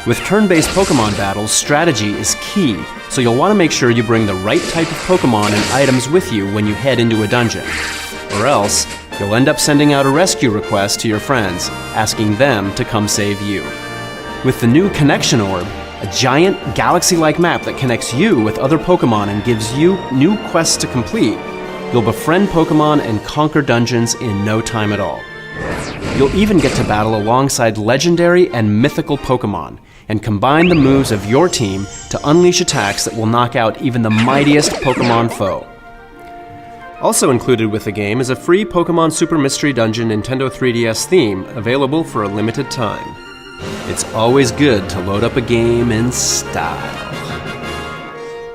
[SPEAKER 8] With turn-based Pokémon battles, strategy is key, so you'll want to make sure you bring the right type of Pokémon and items with you when you head into a dungeon. Or else, you'll end up sending out a rescue request to your friends, asking them to come save you. With the new Connection Orb, a giant galaxy-like map that connects you with other Pokémon and gives you new quests to complete, you'll befriend Pokémon and conquer dungeons in no time at all. You'll even get to battle alongside legendary and mythical Pokémon, and combine the moves of your team to unleash attacks that will knock out even the mightiest Pokémon foe. Also included with the game is a free Pokémon Super Mystery Dungeon Nintendo 3DS theme available for a limited time. It's always good to load up a game in style.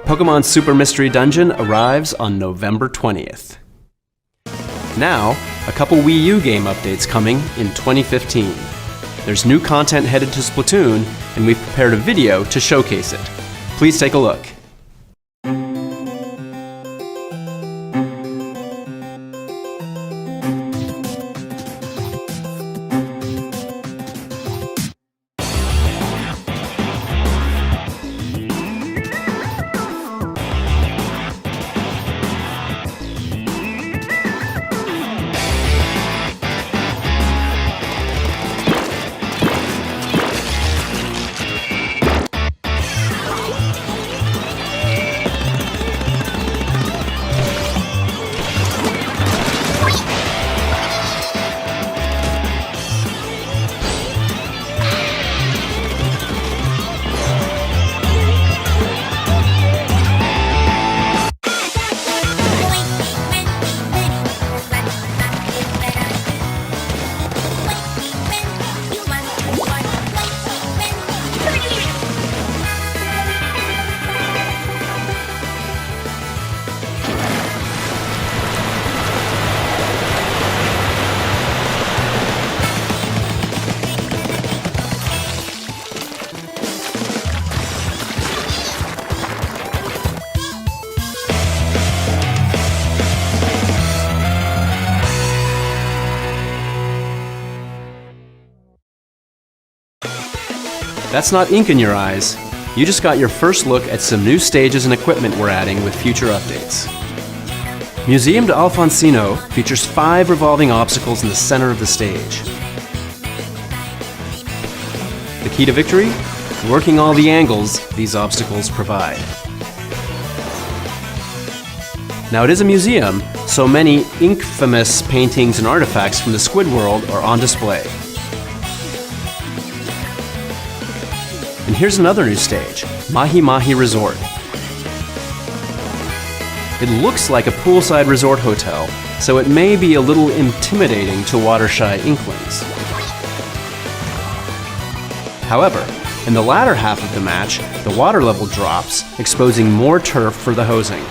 [SPEAKER 8] Pokémon Super Mystery Dungeon arrives on November 20th. Now, a couple Wii U game updates coming in 2015. There's new content headed to Splatoon, and we've prepared a video to showcase it. Please take a look. That's not ink in your eyes. You just got your first look at some new stages and equipment we're adding with future updates. Museum de Alfonsino features 5 revolving obstacles in the center of the stage. The key to victory? Working all the angles these obstacles provide. Now it is a museum, so many ink-famous paintings and artifacts from the Squid World are on display. And here's another new stage, Mahi Mahi Resort. It looks like a poolside resort hotel, so it may be a little intimidating to water-shy inklings. However, in the latter half of the match, the water level drops, exposing more turf for the hosing.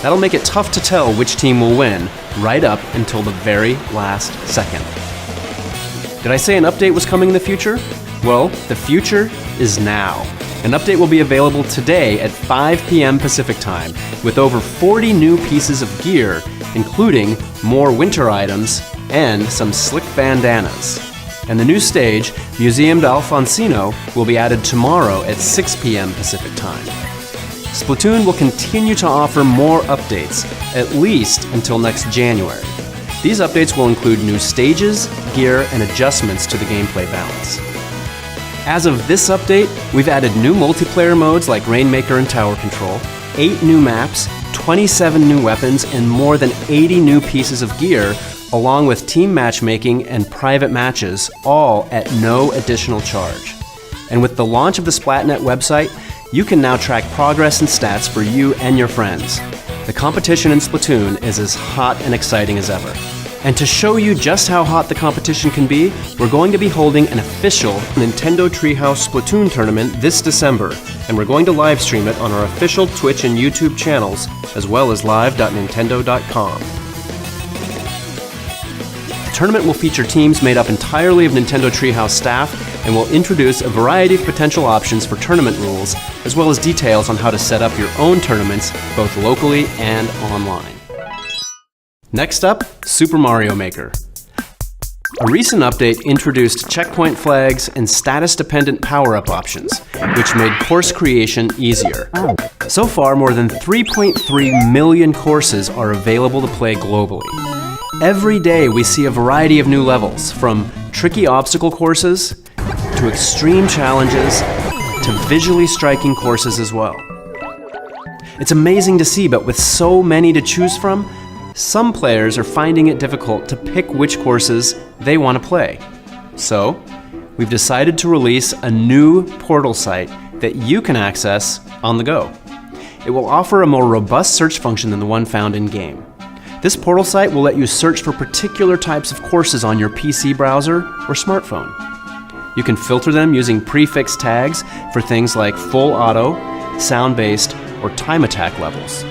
[SPEAKER 8] That'll make it tough to tell which team will win, right up until the very last second. Did I say an update was coming in the future? Well, the future is now. An update will be available today at 5 p.m. Pacific Time, with over 40 new pieces of gear, including more winter items and some slick bandanas. And the new stage, Museum de Alfonsino, will be added tomorrow at 6 p.m. Pacific Time. Splatoon will continue to offer more updates, at least until next January. These updates will include new stages, gear, and adjustments to the gameplay balance. As of this update, we've added new multiplayer modes like Rainmaker and Tower Control, 8 new maps, 27 new weapons, and more than 80 new pieces of gear, along with team matchmaking and private matches, all at no additional charge. And with the launch of the Splatnet website, you can now track progress and stats for you and your friends. The competition in Splatoon is as hot and exciting as ever. And to show you just how hot the competition can be, we're going to be holding an official Nintendo Treehouse Splatoon tournament this December, and we're going to live stream it on our official Twitch and YouTube channels, as well as live.nintendo.com. The tournament will feature teams made up entirely of Nintendo Treehouse staff, and will introduce a variety of potential options for tournament rules, as well as details on how to set up your own tournaments, both locally and online. Next up, Super Mario Maker. A recent update introduced checkpoint flags and status-dependent power-up options, which made course creation easier. So far, more than 3.3 million courses are available to play globally. Every day we see a variety of new levels, from tricky obstacle courses, to extreme challenges, to visually striking courses as well. It's amazing to see, but with so many to choose from, some players are finding it difficult to pick which courses they want to play. So, we've decided to release a new portal site that you can access on the go. It will offer a more robust search function than the one found in-game. This portal site will let you search for particular types of courses on your PC browser or smartphone. You can filter them using prefix tags for things like full auto, sound-based, or time attack levels.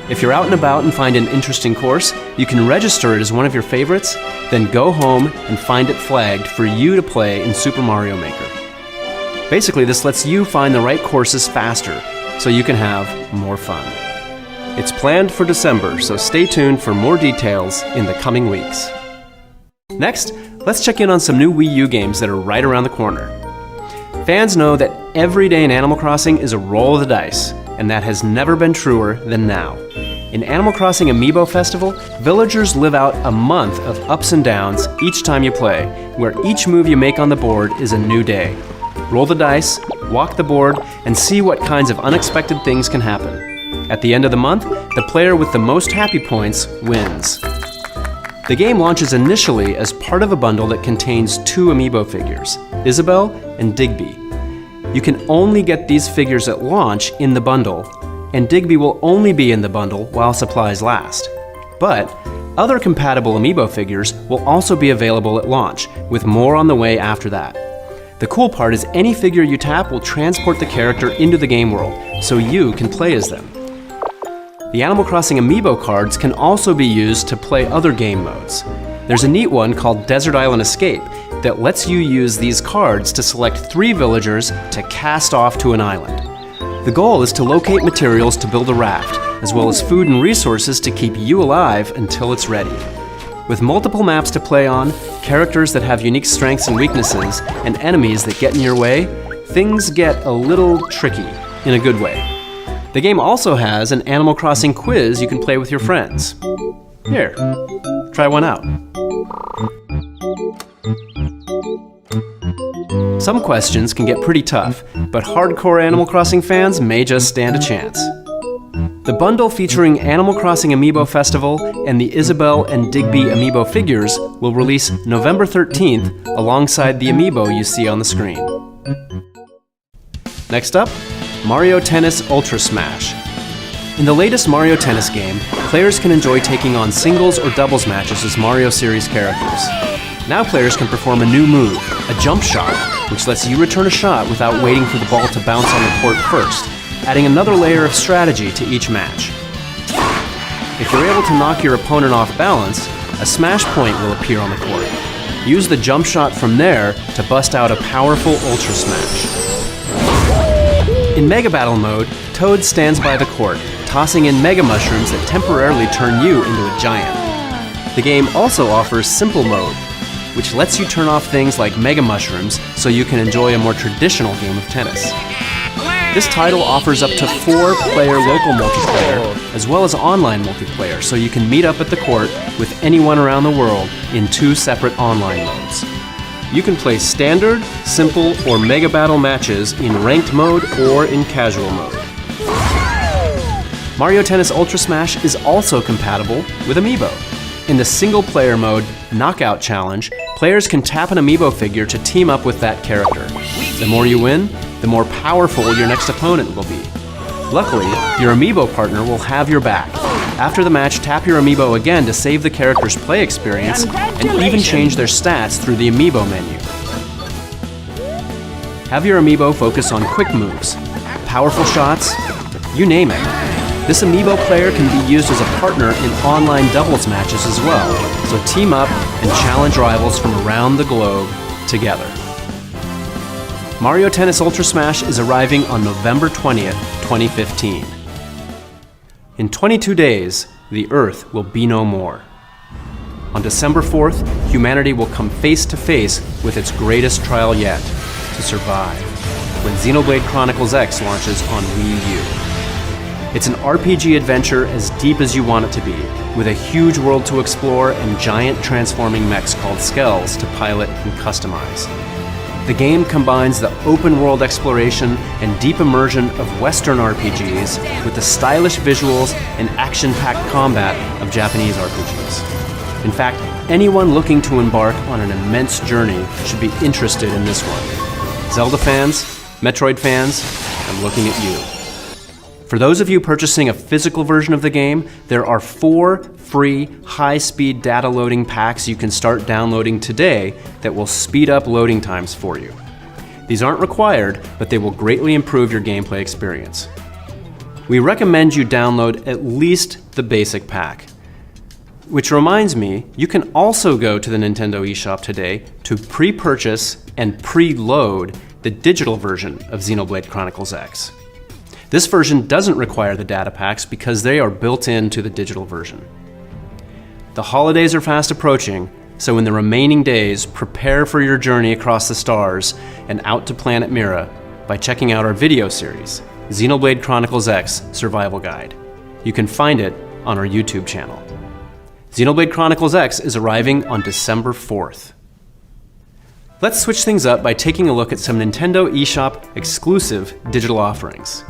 [SPEAKER 8] If you're out and about and find an interesting course, you can register it as one of your favorites, then go home and find it flagged for you to play in Super Mario Maker. Basically, this lets you find the right courses faster, so you can have more fun. It's planned for December, so stay tuned for more details in the coming weeks. Next, let's check in on some new Wii U games that are right around the corner. Fans know that every day in Animal Crossing is a roll of the dice, and that has never been truer than now. In Animal Crossing Amiibo Festival, villagers live out a month of ups and downs each time you play, where each move you make on the board is a new day. Roll the dice, walk the board, and see what kinds of unexpected things can happen. At the end of the month, the player with the most happy points wins. The game launches initially as part of a bundle that contains 2 Amiibo figures, Isabelle and Digby. You can only get these figures at launch in the bundle, and Digby will only be in the bundle while supplies last. But other compatible Amiibo figures will also be available at launch, with more on the way after that. The cool part is any figure you tap will transport the character into the game world, so you can play as them. The Animal Crossing Amiibo cards can also be used to play other game modes. There's a neat one called Desert Island Escape that lets you use these cards to select 3 villagers to cast off to an island. The goal is to locate materials to build a raft, as well as food and resources to keep you alive until it's ready. With multiple maps to play on, characters that have unique strengths and weaknesses, and enemies that get in your way, things get a little tricky, in a good way. The game also has an Animal Crossing quiz you can play with your friends. Here, try one out. Some questions can get pretty tough, but hardcore Animal Crossing fans may just stand a chance. The bundle featuring Animal Crossing Amiibo Festival and the Isabelle and Digby Amiibo figures will release November 13th alongside the Amiibo you see on the screen. Next up, Mario Tennis Ultra Smash. In the latest Mario Tennis game, players can enjoy taking on singles or doubles matches as Mario series characters. Now players can perform a new move, a jump shot, which lets you return a shot without waiting for the ball to bounce on the court first, adding another layer of strategy to each match. If you're able to knock your opponent off balance, a smash point will appear on the court. Use the jump shot from there to bust out a powerful Ultra Smash. In Mega Battle mode, Toad stands by the court, tossing in Mega Mushrooms that temporarily turn you into a giant. The game also offers Simple mode, which lets you turn off things like Mega Mushrooms so you can enjoy a more traditional game of tennis. This title offers up to 4-player local multiplayer, as well as online multiplayer, so you can meet up at the court with anyone around the world in 2 separate online modes. You can play Standard, Simple, or Mega Battle matches in Ranked mode or in Casual mode. Mario Tennis Ultra Smash is also compatible with Amiibo. In the single-player mode, Knockout Challenge, players can tap an amiibo figure to team up with that character. The more you win, the more powerful your next opponent will be. Luckily, your amiibo partner will have your back. After the match, tap your amiibo again to save the character's play experience and even change their stats through the amiibo menu. Have your amiibo focus on quick moves, powerful shots, you name it. This amiibo player can be used as a partner in online doubles matches as well, so team up and challenge rivals from around the globe together. Mario Tennis Ultra Smash is arriving on November 20th, 2015. In 22 days, the Earth will be no more. On December 4th, humanity will come face to face with its greatest trial yet, to survive, when Xenoblade Chronicles X launches on Wii U. It's an RPG adventure as deep as you want it to be, with a huge world to explore and giant transforming mechs called skells to pilot and customize. The game combines the open-world exploration and deep immersion of Western RPGs with the stylish visuals and action-packed combat of Japanese RPGs. In fact, anyone looking to embark on an immense journey should be interested in this one. Zelda fans, Metroid fans, I'm looking at you. For those of you purchasing a physical version of the game, there are 4 free high-speed data loading packs you can start downloading today that will speed up loading times for you. These aren't required, but they will greatly improve your gameplay experience. We recommend you download at least the basic pack. Which reminds me, you can also go to the Nintendo eShop today to pre-purchase and pre-load the digital version of Xenoblade Chronicles X. This version doesn't require the data packs because they are built into the digital version. The holidays are fast approaching, so in the remaining days, prepare for your journey across the stars and out to Planet Mira by checking out our video series, Xenoblade Chronicles X Survival Guide. You can find it on our YouTube channel. Xenoblade Chronicles X is arriving on December 4th. Let's switch things up by taking a look at some Nintendo eShop exclusive digital offerings.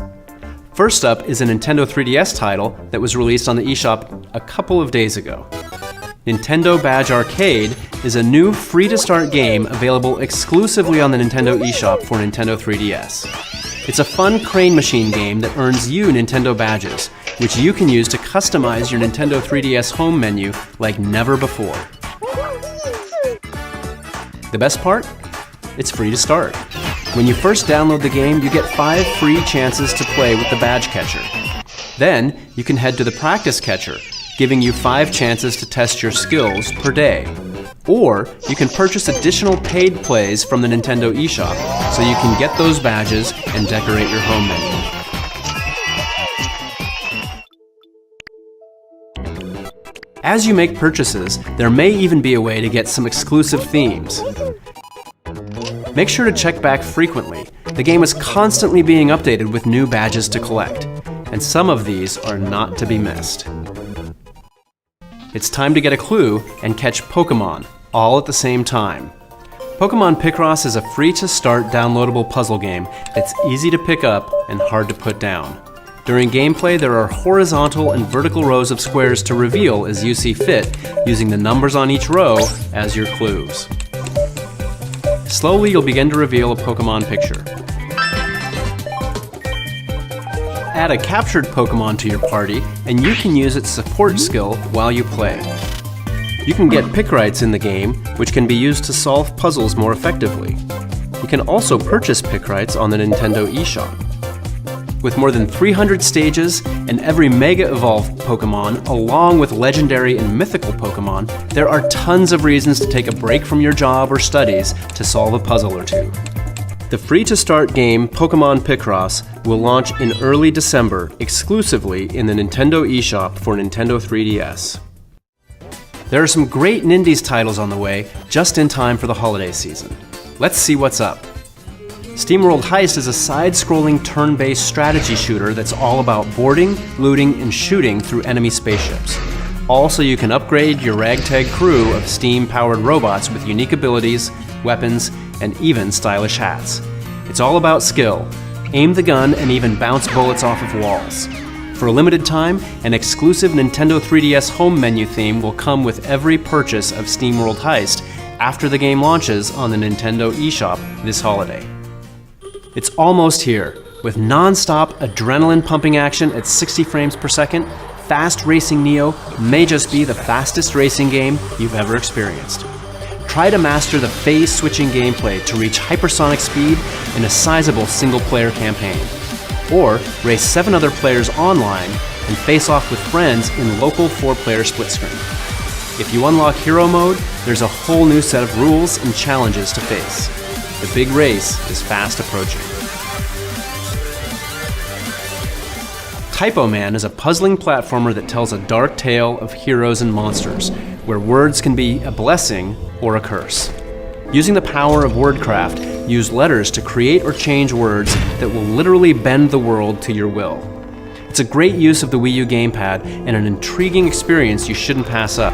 [SPEAKER 8] First up is a Nintendo 3DS title that was released on the eShop a couple of days ago. Nintendo Badge Arcade is a new free-to-start game available exclusively on the Nintendo eShop for Nintendo 3DS. It's a fun crane machine game that earns you Nintendo badges, which you can use to customize your Nintendo 3DS home menu like never before. The best part? It's free to start. When you first download the game, you get 5 free chances to play with the badge catcher. Then, you can head to the practice catcher, giving you 5 chances to test your skills per day. Or, you can purchase additional paid plays from the Nintendo eShop, so you can get those badges and decorate your home menu. As you make purchases, there may even be a way to get some exclusive themes. Make sure to check back frequently. The game is constantly being updated with new badges to collect, and some of these are not to be missed. It's time to get a clue and catch Pokémon, all at the same time. Pokémon Picross is a free-to-start downloadable puzzle game that's easy to pick up and hard to put down. During gameplay, there are horizontal and vertical rows of squares to reveal as you see fit, using the numbers on each row as your clues. Slowly, you'll begin to reveal a Pokémon picture. Add a captured Pokémon to your party, and you can use its support skill while you play. You can get Pickrights in the game, which can be used to solve puzzles more effectively. You can also purchase Pickrights on the Nintendo eShop. With more than 300 stages and every Mega Evolved Pokémon, along with legendary and mythical Pokémon, there are tons of reasons to take a break from your job or studies to solve a puzzle or two. The free-to-start game Pokémon Picross will launch in early December exclusively in the Nintendo eShop for Nintendo 3DS. There are some great Nindies titles on the way just in time for the holiday season. Let's see what's up. SteamWorld Heist is a side-scrolling turn-based strategy shooter that's all about boarding, looting, and shooting through enemy spaceships. Also, you can upgrade your ragtag crew of steam-powered robots with unique abilities, weapons, and even stylish hats. It's all about skill. Aim the gun and even bounce bullets off of walls. For a limited time, an exclusive Nintendo 3DS home menu theme will come with every purchase of SteamWorld Heist after the game launches on the Nintendo eShop this holiday. It's almost here, with non-stop adrenaline-pumping action at 60 frames per second. Fast Racing Neo may just be the fastest racing game you've ever experienced. Try to master the phase-switching gameplay to reach hypersonic speed in a sizable single-player campaign. Or race 7 other players online and face off with friends in local 4-player split screen. If you unlock Hero Mode, there's a whole new set of rules and challenges to face. The big race is fast approaching. Typo Man is a puzzling platformer that tells a dark tale of heroes and monsters, where words can be a blessing or a curse. Using the power of wordcraft, use letters to create or change words that will literally bend the world to your will. It's a great use of the Wii U gamepad and an intriguing experience you shouldn't pass up.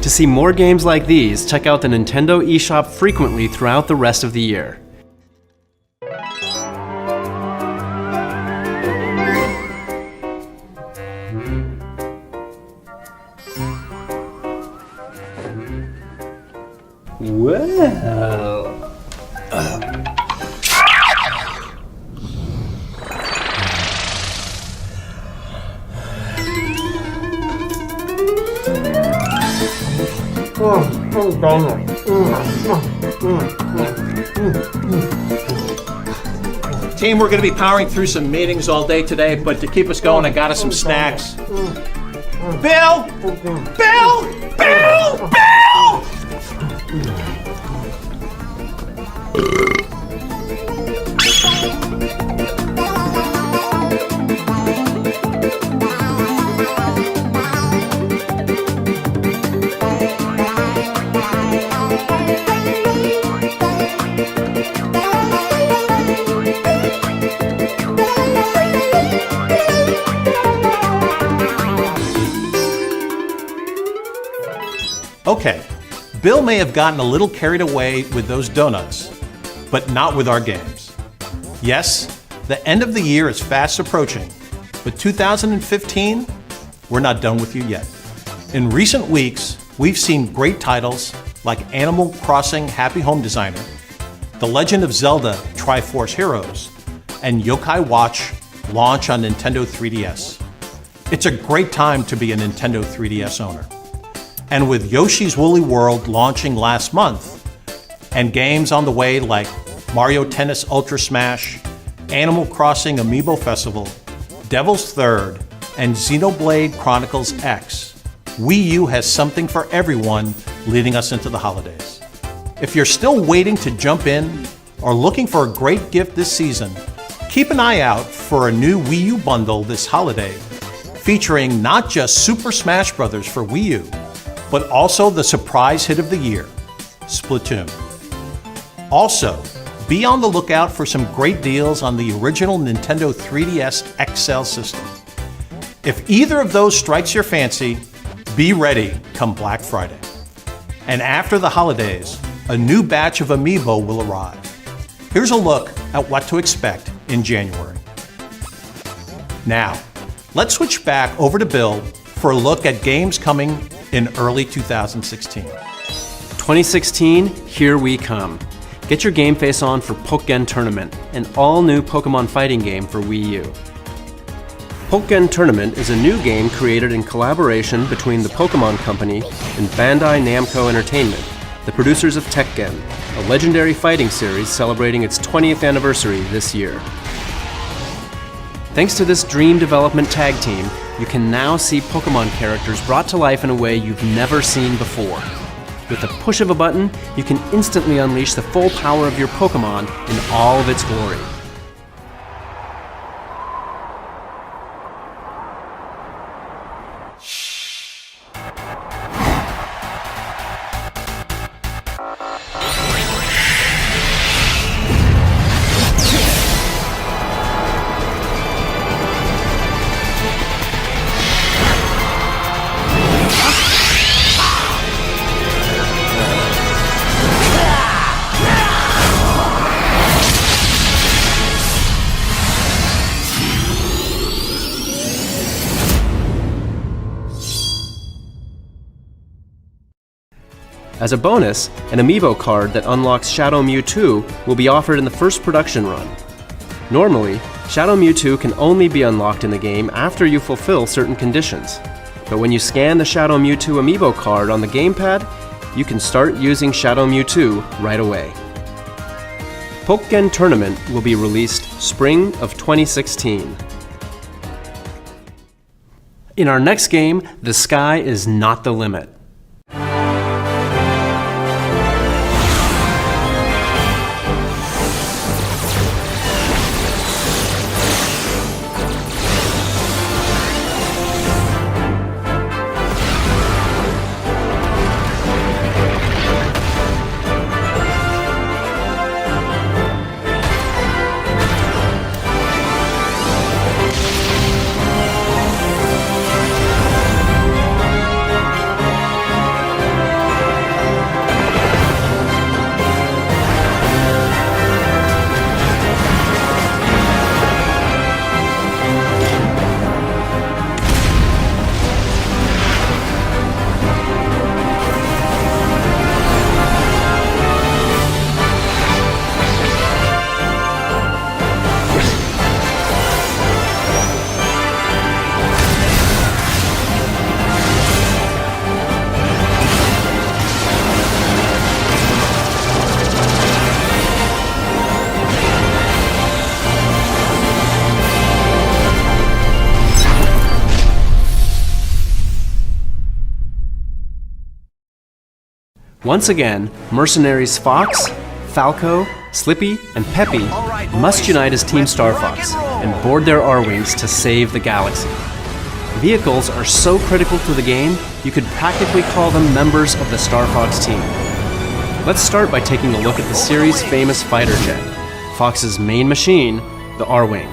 [SPEAKER 8] To see more games like these, check out the Nintendo eShop frequently throughout the rest of the year. Well...
[SPEAKER 7] Team, we're going to be powering through some meetings all day today, but to keep us going, I got us some snacks. Bill! Bill! Bill! Bill! Okay, Bill may have gotten a little carried away with those donuts, but not with our games. Yes, the end of the year is fast approaching, but 2015, we're not done with you yet. In recent weeks, we've seen great titles like Animal Crossing Happy Home Designer, The Legend of Zelda Triforce Heroes, and Yokai Watch launch on Nintendo 3DS. It's a great time to be a Nintendo 3DS owner. And with Yoshi's Woolly World launching last month, and games on the way like Mario Tennis Ultra Smash, Animal Crossing Amiibo Festival, Devil's Third, and Xenoblade Chronicles X, Wii U has something for everyone leading us into the holidays. If you're still waiting to jump in or looking for a great gift this season, keep an eye out for a new Wii U bundle this holiday, featuring not just Super Smash Bros. For Wii U, but also the surprise hit of the year, Splatoon. Also, be on the lookout for some great deals on the original Nintendo 3DS XL system. If either of those strikes your fancy, be ready come Black Friday. And after the holidays, a new batch of Amiibo will arrive. Here's a look at what to expect in January. Now, let's switch back over to Bill for a look at games coming in early 2016.
[SPEAKER 8] 2016, here we come. Get your game face on for POKKÉN Tournament, an all-new Pokemon fighting game for Wii U. POKKÉN Tournament is a new game created in collaboration between the Pokémon Company and Bandai Namco Entertainment, the producers of Tekken, a legendary fighting series celebrating its 20th anniversary this year. Thanks to this dream development tag team, you can now see Pokemon characters brought to life in a way you've never seen before. With the push of a button, you can instantly unleash the full power of your Pokemon in all of its glory. As a bonus, an amiibo card that unlocks Shadow Mewtwo will be offered in the first production run. Normally, Shadow Mewtwo can only be unlocked in the game after you fulfill certain conditions. But when you scan the Shadow Mewtwo amiibo card on the gamepad, you can start using Shadow Mewtwo right away. POKKÉN Tournament will be released spring of 2016. In our next game, the sky is not the limit. Once again, mercenaries Fox, Falco, Slippy, and Peppy must unite as Team Star Fox and board their R-Wings to save the galaxy. Vehicles are so critical to the game, you could practically call them members of the Star Fox team. Let's start by taking a look at the series' famous fighter jet, Fox's main machine, the R-Wing.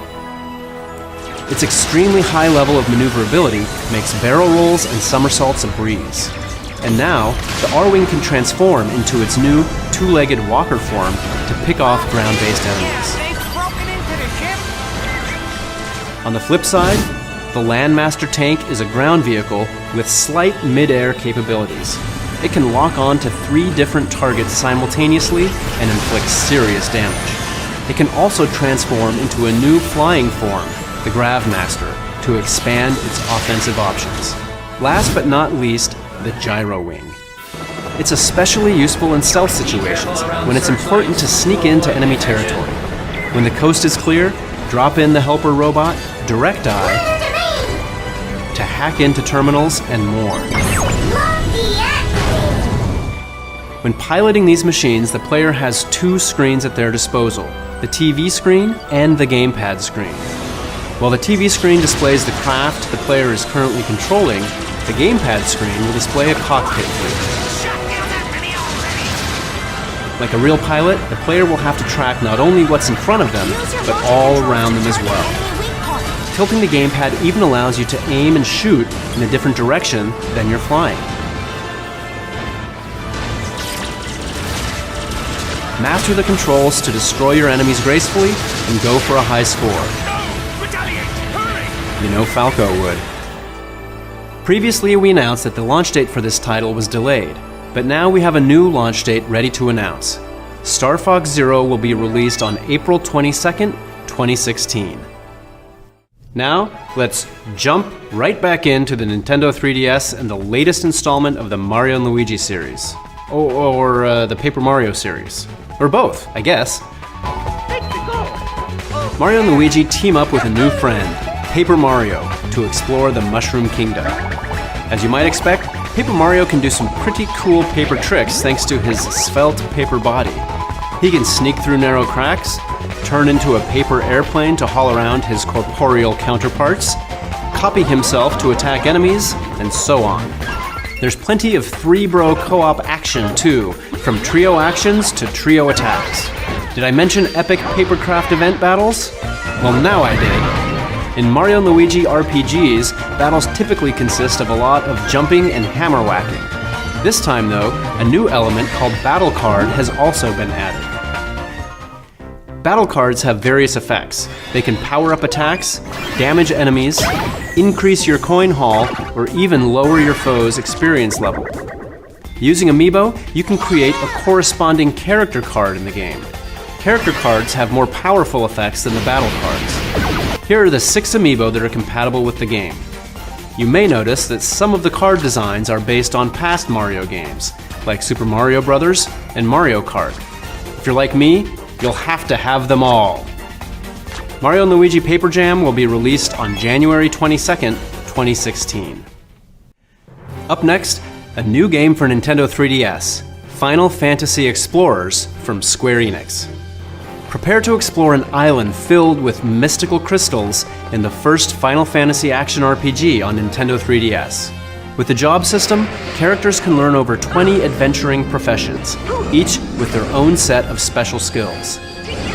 [SPEAKER 8] Its extremely high level of maneuverability makes barrel rolls and somersaults a breeze. And now, the R-Wing can transform into its new two-legged walker form to pick off ground-based enemies. On the flip side, the Landmaster tank is a ground vehicle with slight mid-air capabilities. It can lock on to 3 different targets simultaneously and inflict serious damage. It can also transform into a new flying form, the Gravmaster, to expand its offensive options. Last but not least, the Gyro Wing. It's especially useful in stealth situations when it's important to sneak into enemy territory. When the coast is clear, drop in the helper robot, Direct Eye, to hack into terminals and more. When piloting these machines, the player has 2 screens at their disposal, the TV screen and the gamepad screen. While the TV screen displays the craft the player is currently controlling, the gamepad screen will display a cockpit view. Like a real pilot, the player will have to track not only what's in front of them, but all around them as well. Tilting the gamepad even allows you to aim and shoot in a different direction than you're flying. Master the controls to destroy your enemies gracefully and go for a high score. You know Falco would. Previously, we announced that the launch date for this title was delayed, but now we have a new launch date ready to announce. Star Fox Zero will be released on April 22nd, 2016. Now, let's jump right back into the Nintendo 3DS and the latest installment of the Mario & Luigi series. Or the Mario series. Or both, I guess. Mario and Luigi team up with a new friend, Paper Mario, to explore the Mushroom Kingdom. As you might expect, Paper Mario can do some pretty cool paper tricks thanks to his svelte paper body. He can sneak through narrow cracks, turn into a paper airplane to haul around his corporeal counterparts, copy himself to attack enemies, and so on. There's plenty of 3-bro co-op action too, from trio actions to trio attacks. Did I mention epic papercraft event battles? Well, now I did. In Mario & Luigi RPGs, battles typically consist of a lot of jumping and hammer whacking. This time though, a new element called Battle Card has also been added. Battle cards have various effects. They can power up attacks, damage enemies, increase your coin haul, or even lower your foe's experience level. Using amiibo, you can create a corresponding character card in the game. Character cards have more powerful effects than the battle cards. Here are the 6 amiibo that are compatible with the game. You may notice that some of the card designs are based on past Mario games, like Super Mario Bros. And Mario Kart. If you're like me, you'll have to have them all. Mario & Luigi Paper Jam will be released on January 22nd, 2016. Up next, a new game for Nintendo 3DS, Final Fantasy Explorers from Square Enix. Prepare to explore an island filled with mystical crystals in the first Final Fantasy action RPG on Nintendo 3DS. With the job system, characters can learn over 20 adventuring professions, each with their own set of special skills.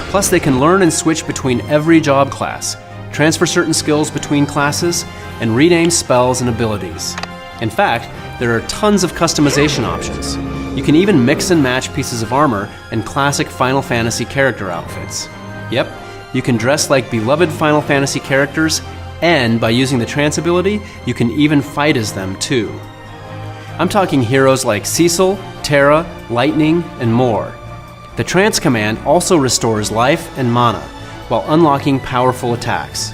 [SPEAKER 8] Plus, they can learn and switch between every job class, transfer certain skills between classes, and rename spells and abilities. In fact, there are tons of customization options. You can even mix and match pieces of armor and classic Final Fantasy character outfits. Yep, you can dress like beloved Final Fantasy characters, and by using the trance ability, you can even fight as them too. I'm talking heroes like Cecil, Terra, Lightning, and more. The trance command also restores life and mana, while unlocking powerful attacks.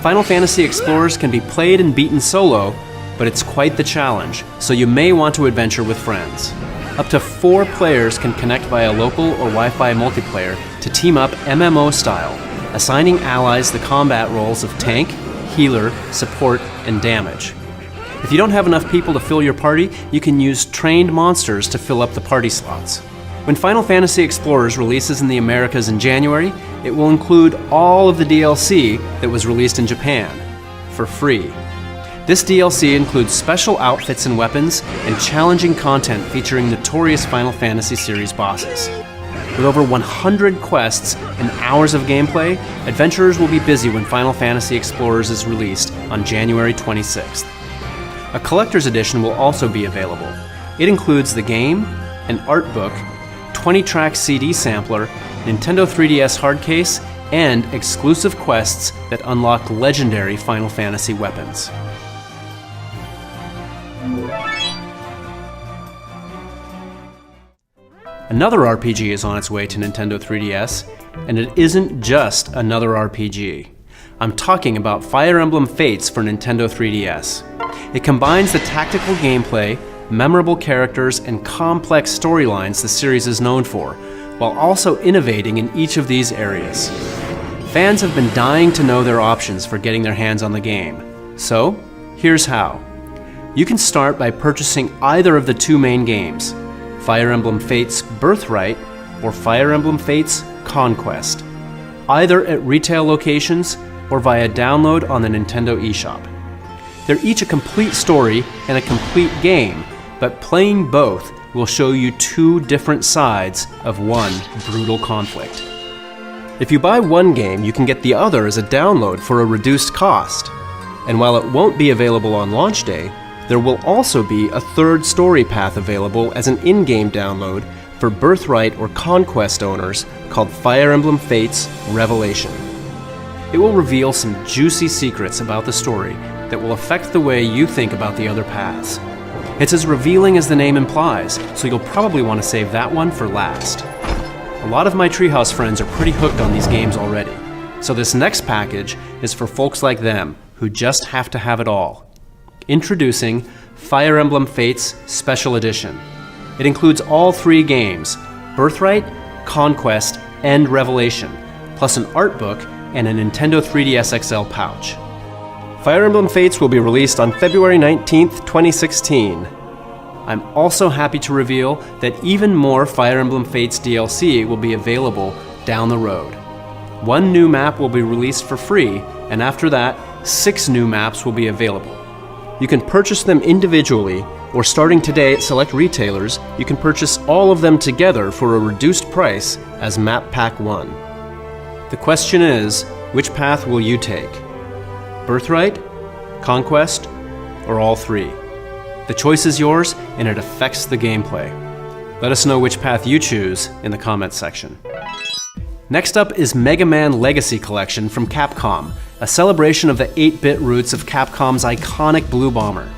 [SPEAKER 8] Final Fantasy Explorers can be played and beaten solo, but it's quite the challenge, so you may want to adventure with friends. Up to 4 players can connect via local or Wi-Fi multiplayer to team up MMO style, assigning allies the combat roles of tank, healer, support, and damage. If you don't have enough people to fill your party, you can use trained monsters to fill up the party slots. When Final Fantasy Explorers releases in the Americas in January, it will include all of the DLC that was released in Japan, for free. This DLC includes special outfits and weapons, and challenging content featuring notorious Final Fantasy series bosses. With over 100 quests and hours of gameplay, adventurers will be busy when Final Fantasy Explorers is released on January 26th. A collector's edition will also be available. It includes the game, an art book, 20-track CD sampler, Nintendo 3DS hard case, and exclusive quests that unlock legendary Final Fantasy weapons. Another RPG is on its way to Nintendo 3DS, and it isn't just another RPG. I'm talking about Fire Emblem Fates for Nintendo 3DS. It combines the tactical gameplay, memorable characters, and complex storylines the series is known for, while also innovating in each of these areas. Fans have been dying to know their options for getting their hands on the game. So, here's how. You can start by purchasing either of the 2 main games, Fire Emblem Fates Birthright or Fire Emblem Fates Conquest, either at retail locations or via download on the Nintendo eShop. They're each a complete story and a complete game, but playing both will show you 2 different sides of one brutal conflict. If you buy one game, you can get the other as a download for a reduced cost. And while it won't be available on launch day, there will also be a 3rd story path available as an in-game download for Birthright or Conquest owners called Fire Emblem Fates Revelation. It will reveal some juicy secrets about the story that will affect the way you think about the other paths. It's as revealing as the name implies, so you'll probably want to save that one for last. A lot of my Treehouse friends are pretty hooked on these games already, so this next package is for folks like them who just have to have it all. Introducing Fire Emblem Fates Special Edition. It includes all 3 games, Birthright, Conquest, and Revelation, plus an art book and a Nintendo 3DS XL pouch. Fire Emblem Fates will be released on February 19th, 2016. I'm also happy to reveal that even more Fire Emblem Fates DLC will be available down the road. 1 new map will be released for free, and after that, 6 new maps will be available. You can purchase them individually, or starting today at select retailers, you can purchase all of them together for a reduced price as Map Pack 1. The question is, which path will you take? Birthright, Conquest, or all 3? The choice is yours, and it affects the gameplay. Let us know which path you choose in the comments section. Next up is Mega Man Legacy Collection from Capcom, a celebration of the 8-bit roots of Capcom's iconic Blue Bomber.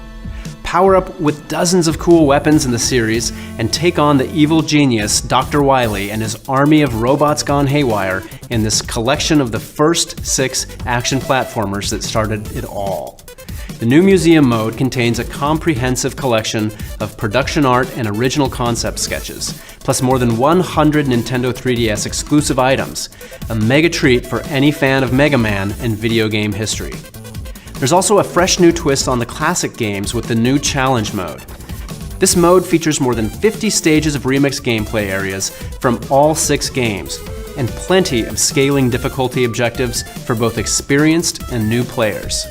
[SPEAKER 8] Power up with dozens of cool weapons in the series and take on the evil genius Dr. Wily and his army of robots gone haywire in this collection of the first 6 action platformers that started it all. The new museum mode contains a comprehensive collection of production art and original concept sketches, plus more than 100 Nintendo 3DS exclusive items, a mega treat for any fan of Mega Man and video game history. There's also a fresh new twist on the classic games with the new challenge mode. This mode features more than 50 stages of remix gameplay areas from all 6 games, and plenty of scaling difficulty objectives for both experienced and new players.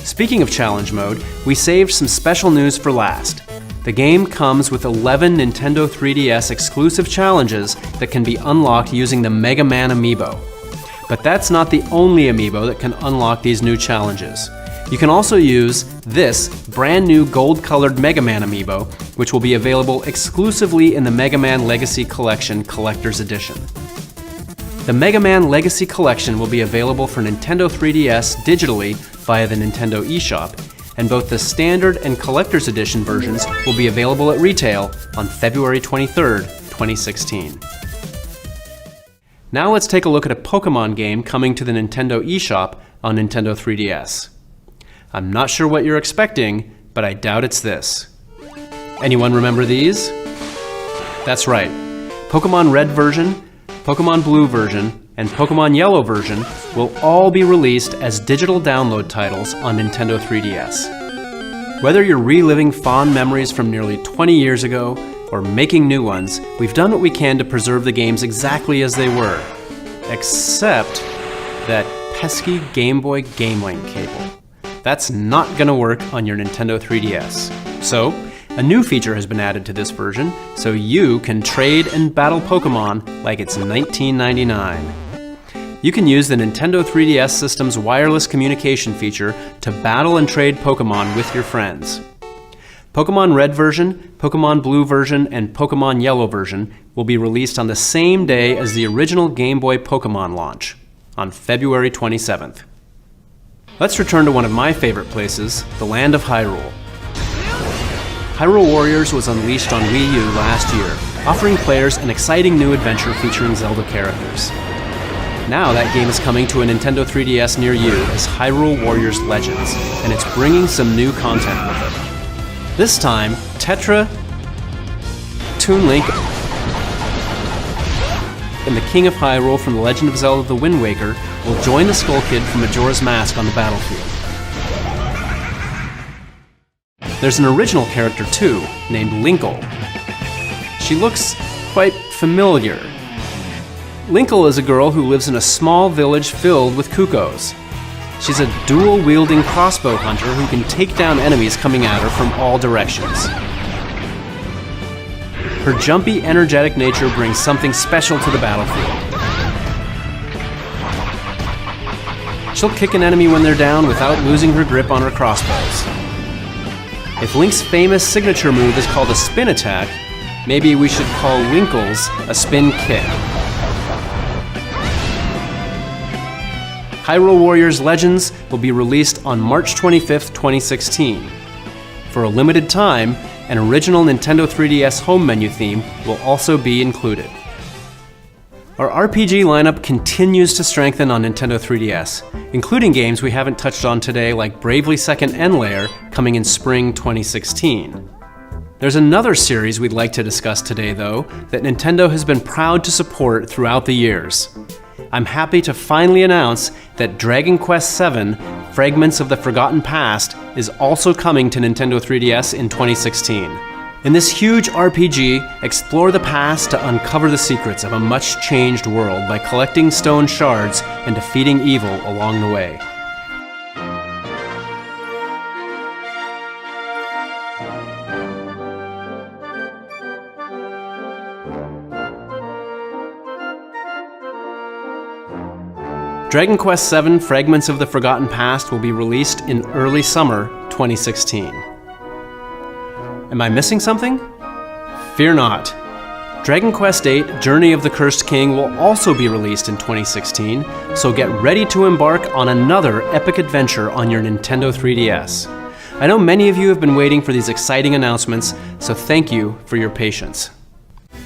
[SPEAKER 8] Speaking of challenge mode, we saved some special news for last. The game comes with 11 Nintendo 3DS exclusive challenges that can be unlocked using the Mega Man amiibo. But that's not the only amiibo that can unlock these new challenges. You can also use this brand new gold-colored Mega Man amiibo, which will be available exclusively in the Mega Man Legacy Collection Collector's Edition. The Mega Man Legacy Collection will be available for Nintendo 3DS digitally via the Nintendo eShop, and both the standard and collector's edition versions will be available at retail on February 23rd, 2016. Now let's take a look at a Pokémon game coming to the Nintendo eShop on Nintendo 3DS. I'm not sure what you're expecting, but I doubt it's this. Anyone remember these? That's right. Pokémon Red version, Pokémon Blue version, and Pokémon Yellow version will all be released as digital download titles on Nintendo 3DS. Whether you're reliving fond memories from nearly 20 years ago or making new ones, we've done what we can to preserve the games exactly as they were. Except that pesky Game Boy Game Link cable. That's not gonna work on your Nintendo 3DS. So, a new feature has been added to this version, so you can trade and battle Pokémon like it's 1999. You can use the Nintendo 3DS system's wireless communication feature to battle and trade Pokémon with your friends. Pokémon Red version, Pokémon Blue version, and Pokémon Yellow version will be released on the same day as the original Game Boy Pokémon launch, on February 27th. Let's return to one of my favorite places, the land of Hyrule. Hyrule Warriors was unleashed on Wii U last year, offering players an exciting new adventure featuring Zelda characters. Now that game is coming to a Nintendo 3DS near you as Hyrule Warriors Legends, and it's bringing some new content with it. This time, Tetra, Toon Link, and the King of Hyrule from The Legend of Zelda: The Wind Waker will join the Skull Kid from Majora's Mask on the battlefield. There's an original character too, named Linkle. She looks quite familiar. Linkle is a girl who lives in a small village filled with cuckoos. She's a dual-wielding crossbow hunter who can take down enemies coming at her from all directions. Her jumpy, energetic nature brings something special to the battlefield. She'll kick an enemy when they're down without losing her grip on her crossbows. If Link's famous signature move is called a spin attack, maybe we should call Linkle's a spin kick. Hyrule Warriors Legends will be released on March 25th, 2016. For a limited time, an original Nintendo 3DS home menu theme will also be included. Our RPG lineup continues to strengthen on Nintendo 3DS, including games we haven't touched on today like Bravely Second Endlayer coming in spring 2016. There's another series we'd like to discuss today though, that Nintendo has been proud to support throughout the years. I'm happy to finally announce that Dragon Quest VII: Fragments of the Forgotten Past is also coming to Nintendo 3DS in 2016. In this huge RPG, explore the past to uncover the secrets of a much-changed world by collecting stone shards and defeating evil along the way. Dragon Quest VII: Fragments of the Forgotten Past will be released in early summer 2016. Am I missing something? Fear not. Dragon Quest VIII: Journey of the Cursed King will also be released in 2016, so get ready to embark on another epic adventure on your Nintendo 3DS. I know many of you have been waiting for these exciting announcements, so thank you for your patience.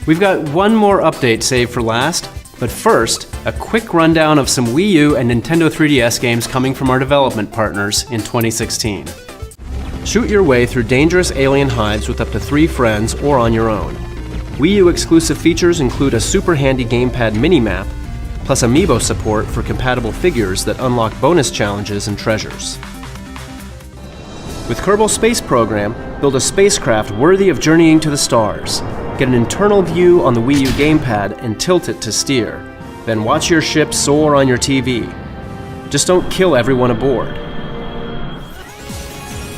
[SPEAKER 8] We've got one more update saved for last, but first, a quick rundown of some Wii U and Nintendo 3DS games coming from our development partners in 2016. Shoot your way through dangerous alien hives with up to 3 friends or on your own. Wii U exclusive features include a super handy gamepad mini-map, plus amiibo support for compatible figures that unlock bonus challenges and treasures. With Kerbal Space Program, build a spacecraft worthy of journeying to the stars. Get an internal view on the Wii U gamepad and tilt it to steer. Then watch your ship soar on your TV. Just don't kill everyone aboard.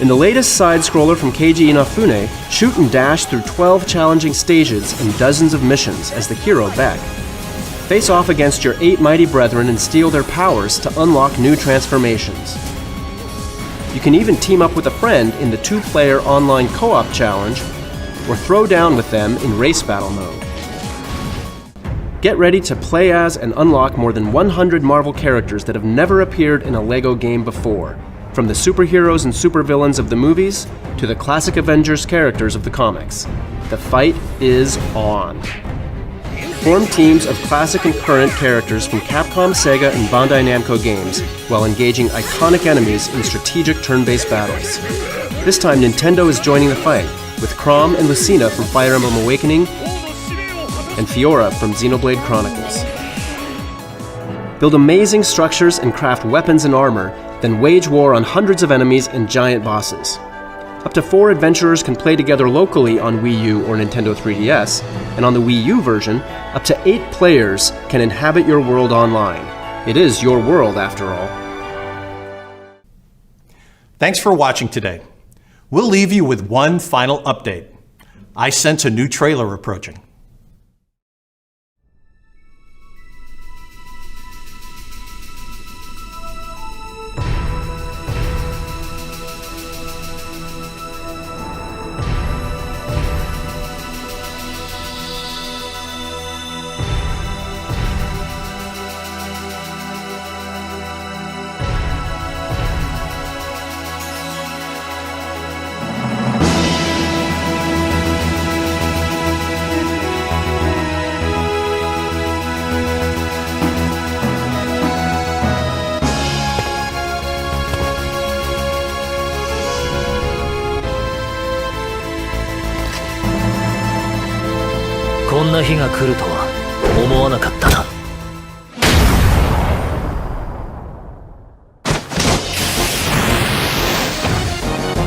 [SPEAKER 8] In the latest side-scroller from Keiji Inafune, shoot and dash through 12 challenging stages and dozens of missions as the hero Beck. Face off against your 8 mighty brethren and steal their powers to unlock new transformations. You can even team up with a friend in the 2-player online co-op challenge, or throw down with them in race battle mode. Get ready to play as and unlock more than 100 Marvel characters that have never appeared in a LEGO game before, from the superheroes and supervillains of the movies to the classic Avengers characters of the comics. The fight is on. Form teams of classic and current characters from Capcom, Sega, and Bandai Namco games while engaging iconic enemies in strategic turn-based battles. This time Nintendo is joining the fight, with Chrom and Lucina from Fire Emblem Awakening and Fiora from Xenoblade Chronicles. Build amazing structures and craft weapons and armor, then wage war on hundreds of enemies and giant bosses. Up to 4 adventurers can play together locally on Wii U or Nintendo 3DS, and on the Wii U version, up to 8 players can inhabit your world online. It is your world, after all.
[SPEAKER 7] Thanks for watching today. We'll leave you with one final update. I sense a new trailer approaching.
[SPEAKER 6] こんな日が来るとは思わなかったな。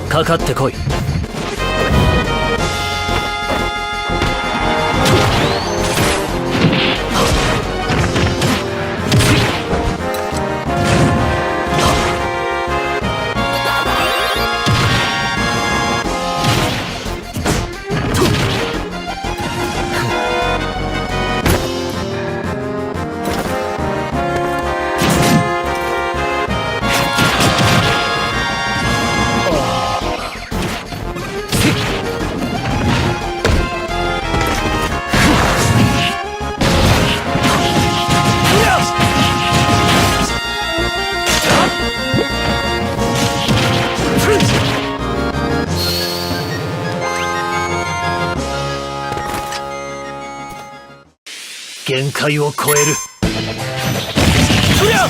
[SPEAKER 6] かかってこい。限界を超える。そりゃ！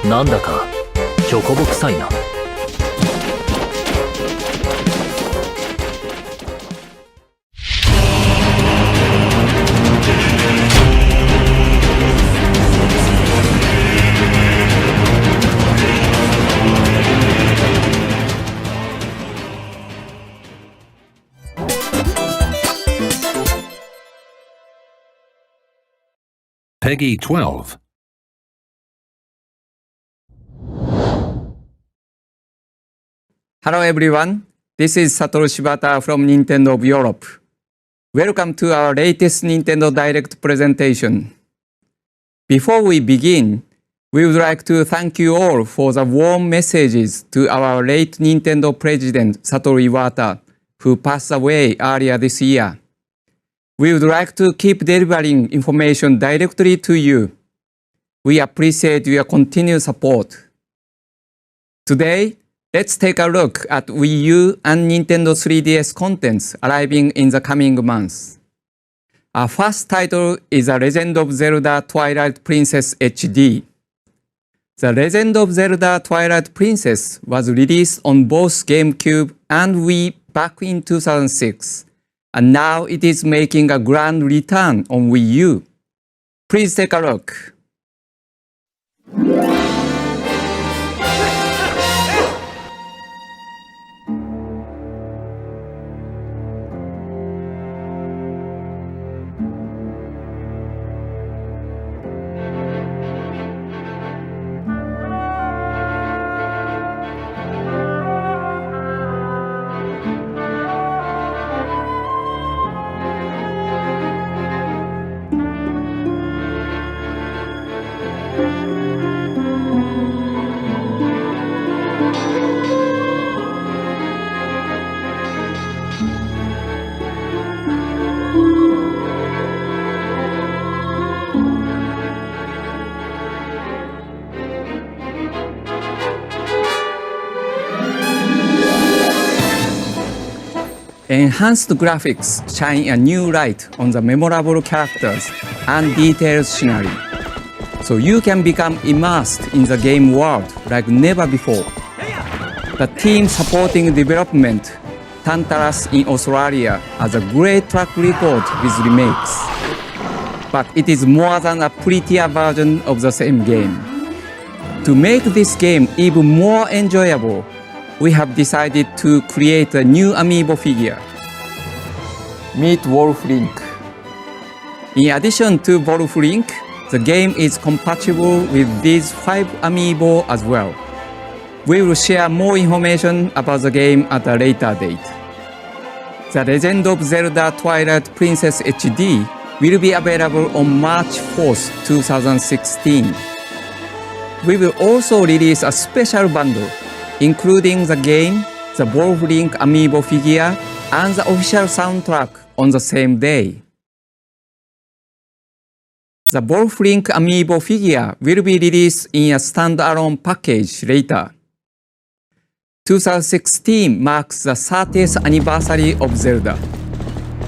[SPEAKER 6] なんだかチョコボ臭いな。
[SPEAKER 9] Peggy 12.
[SPEAKER 10] Hello everyone, this is Satoru Shibata from Nintendo of Europe. Welcome to our latest Nintendo Direct presentation. Before we begin, we would like to thank you all for the warm messages to our late Nintendo President Satoru Iwata, who passed away earlier this year. We would like to keep delivering information directly to you. We appreciate your continued support. Today, let's take a look at Wii U and Nintendo 3DS contents arriving in the coming months. Our first title is The Legend of Zelda Twilight Princess HD. The Legend of Zelda Twilight Princess was released on both GameCube and Wii back in 2006, and now it is making a grand return on Wii U. Please take a look. Enhanced graphics shine a new light on the memorable characters and detailed scenery, so you can become immersed in the game world like never before. The team supporting development, Tantalus in Australia, has a great track record with remakes, but it is more than a prettier version of the same game. To make this game even more enjoyable, we have decided to create a new amiibo figure. Meet Wolf Link. In addition to Wolf Link, the game is compatible with these 5 amiibo as well. We will share more information about the game at a later date. The Legend of Zelda Twilight Princess HD will be available on March 4th, 2016. We will also release a special bundle including the game, the Wolf Link amiibo figure, and the official soundtrack on the same day. The Wolf Link amiibo figure will be released in a standalone package later. 2016 marks the 30th anniversary of Zelda.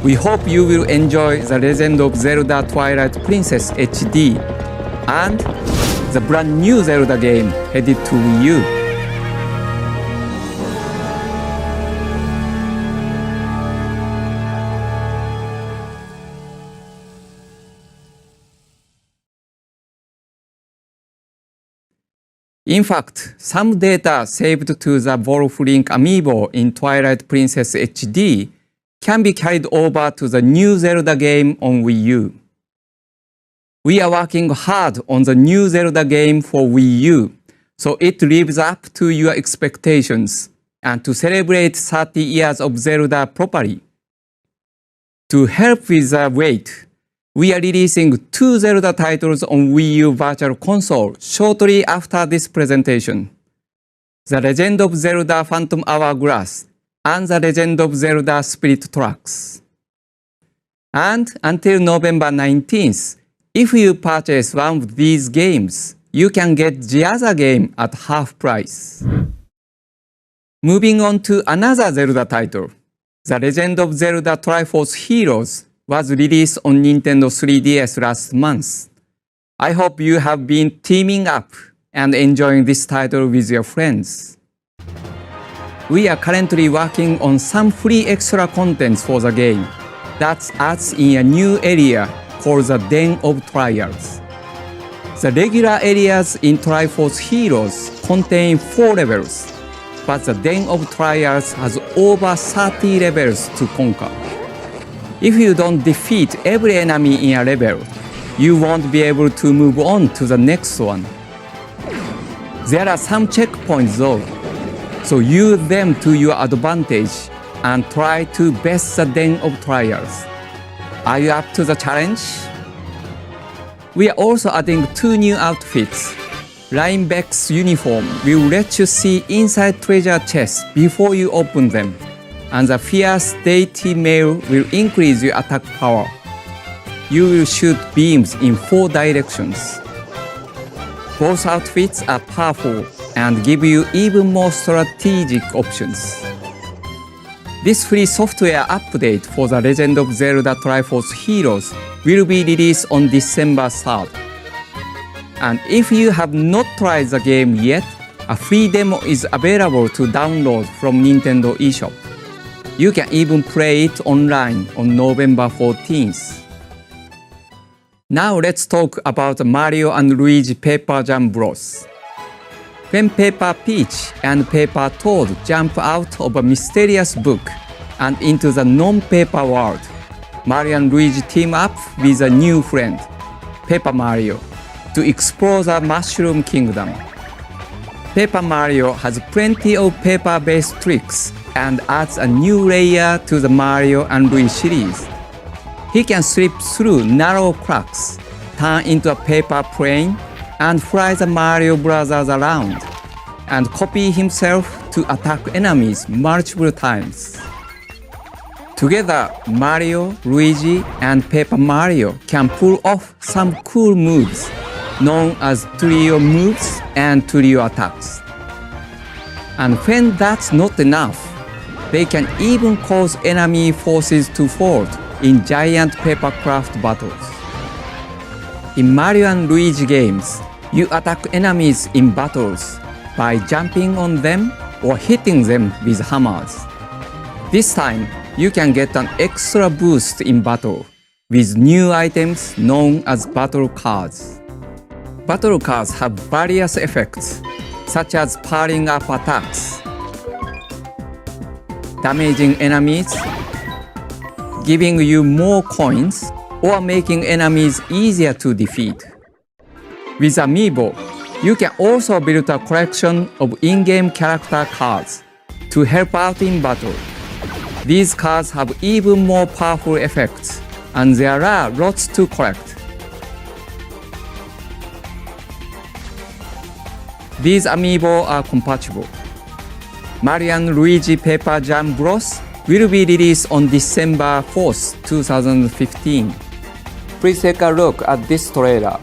[SPEAKER 10] We hope you will enjoy The Legend of Zelda Twilight Princess HD and the brand new Zelda game headed to Wii U. In fact, some data saved to the Wolf Link amiibo in Twilight Princess HD can be carried over to the new Zelda game on Wii U. We are working hard on the new Zelda game for Wii U, so it lives up to your expectations and to celebrate 30 years of Zelda properly. To help with the wait, we are releasing 2 Zelda titles on Wii U Virtual Console shortly after this presentation. The Legend of Zelda Phantom Hourglass and The Legend of Zelda Spirit Tracks. And until November 19th, if you purchase one of these games, you can get the other game at half price. Moving on to another Zelda title, The Legend of Zelda Triforce Heroes was released on Nintendo 3DS last month. I hope you have been teaming up and enjoying this title with your friends. We are currently working on some free extra contents for the game that adds in a new area called the Den of Trials. The regular areas in Triforce Heroes contain 4 levels, but the Den of Trials has over 30 levels to conquer. If you don't defeat every enemy in a level, you won't be able to move on to the next one. There are some checkpoints though, so use them to your advantage and try to best the den of trials. Are you up to the challenge? We are also adding 2 new outfits. Lineback's uniform will let you see inside treasure chests before you open them, and the fierce deity mail will increase your attack power. You will shoot beams in 4 directions. Both outfits are powerful and give you even more strategic options. This free software update for the Legend of Zelda Triforce Heroes will be released on December 3rd. And if you have not tried the game yet, a free demo is available to download from Nintendo eShop. You can even play it online on November 14th. Now let's talk about Mario and Luigi Paper Jam Bros. When Peppa Peach and Peppa Toad jump out of a mysterious book and into the non-paper world, Mario and Luigi team up with a new friend, Paper Mario, to explore the Mushroom Kingdom. Paper Mario has plenty of paper-based tricks and adds a new layer to the Mario and Luigi series. He can slip through narrow cracks, turn into a paper plane, and fly the Mario Brothers around, and copy himself to attack enemies multiple times. Together, Mario, Luigi, and Paper Mario can pull off some cool moves known as trio moves and trio attacks. And when that's not enough, they can even cause enemy forces to fold in giant papercraft battles. In Mario and Luigi games, you attack enemies in battles by jumping on them or hitting them with hammers. This time, you can get an extra boost in battle with new items known as battle cards. Battle cards have various effects, such as powering up attacks, damaging enemies, giving you more coins, or making enemies easier to defeat. With amiibo, you can also build a collection of in-game character cards to help out in battle. These cards have even more powerful effects, and there are lots to collect. These amiibo are compatible. Mario and Luigi Paper Jam Bros. Will be released on December 4th, 2015. Please take a look at this trailer.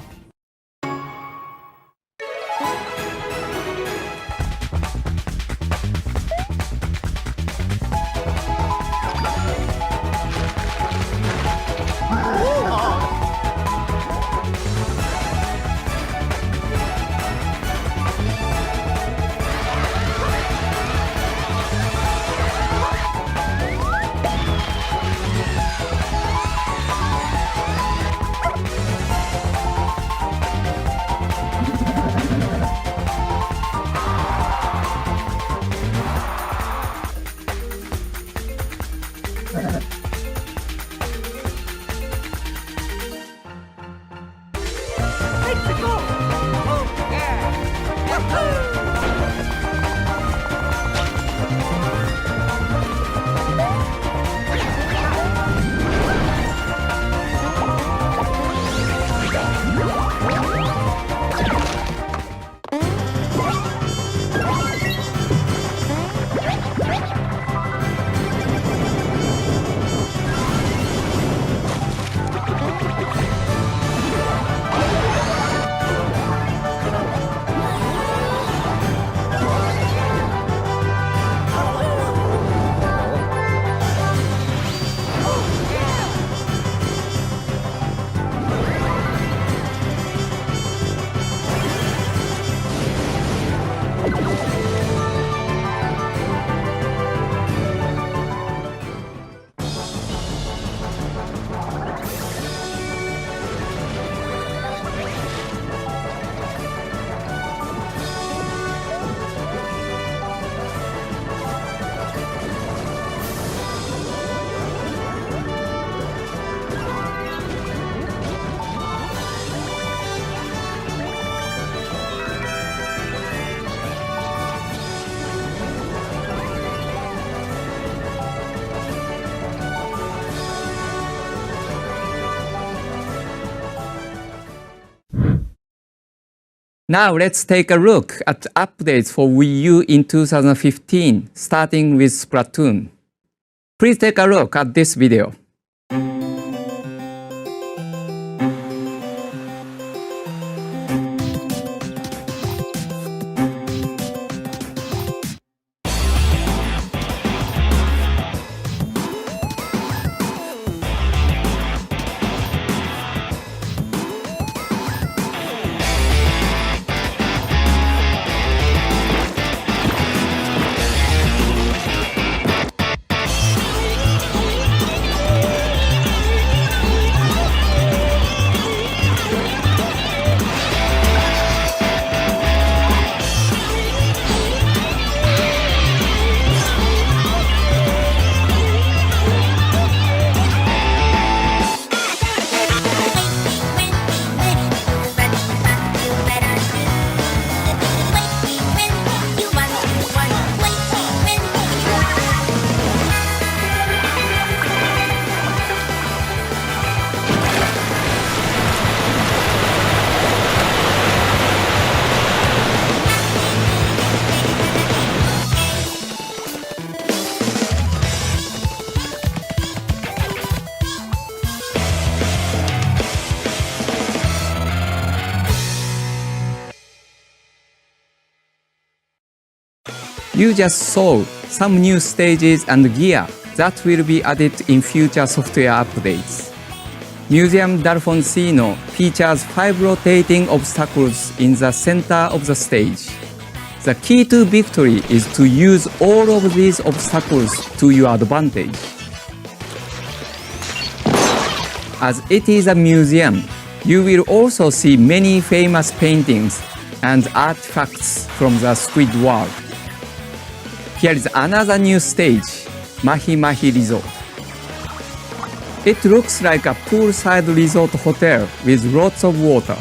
[SPEAKER 10] Now let's take a look at updates for Wii U in 2015, starting with Splatoon. Please take a look at this video. You just saw some new stages and gear that will be added in future software updates. Museum d'Alfonsino features 5 rotating obstacles in the center of the stage. The key to victory is to use all of these obstacles to your advantage. As it is a museum, you will also see many famous paintings and artifacts from the Squid World. Here is another new stage, Ⅳ Resort. It looks like a poolside resort hotel with lots of water.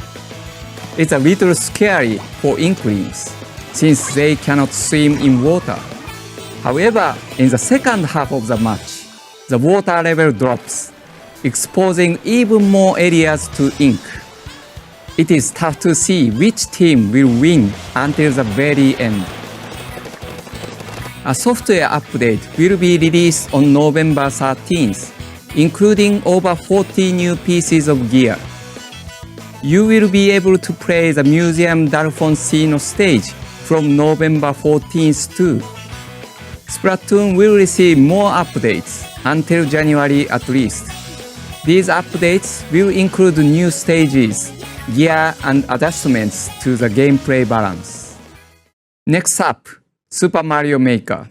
[SPEAKER 10] It's a little scary for Inklings, since they cannot swim in water. However, in the second half of the match, the water level drops, exposing even more areas to Ink. It is tough to see which team will win until the very end. A software update will be released on November 13th, including over 40 new pieces of gear. You will be able to play the Museum d'Alfonsino stage from November 14th too. Splatoon will receive more updates until January at least. These updates will include new stages, gear, and adjustments to the gameplay balance. Next up, Super Mario Maker.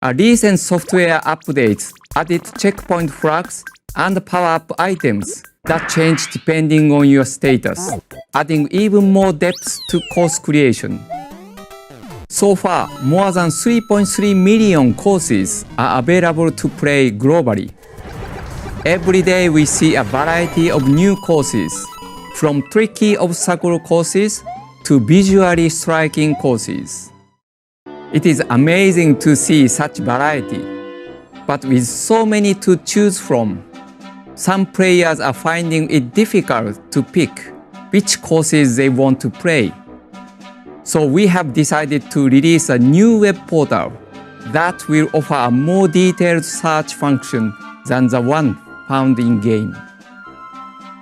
[SPEAKER 10] A recent software update added checkpoint flags and power-up items that change depending on your status, adding even more depth to course creation. So far, more than 3.3 million courses are available to play globally. Every day we see a variety of new courses, from tricky obstacle courses to visually striking courses. It is amazing to see such variety, but with so many to choose from, some players are finding it difficult to pick which courses they want to play. So we have decided to release a new web portal that will offer a more detailed search function than the one found in-game.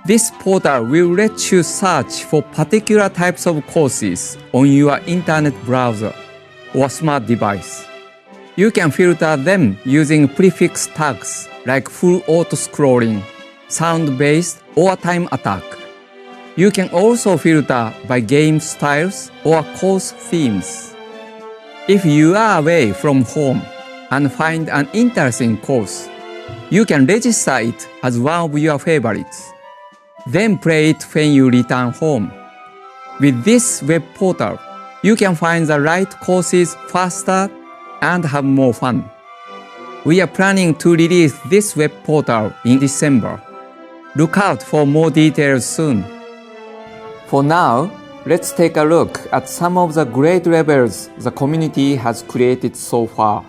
[SPEAKER 10] This portal will let you search for particular types of courses on your internet browser or smart device. You can filter them using prefix tags like full auto-scrolling, sound-based, or time attack. You can also filter by game styles or course themes. If you are away from home and find an interesting course, you can register it as one of your favorites. Then play it when you return home. With this web portal, you can find the right courses faster and have more fun. We are planning to release this web portal in December. Look out for more details soon. For now, let's take a look at some of the great levels the community has created so far.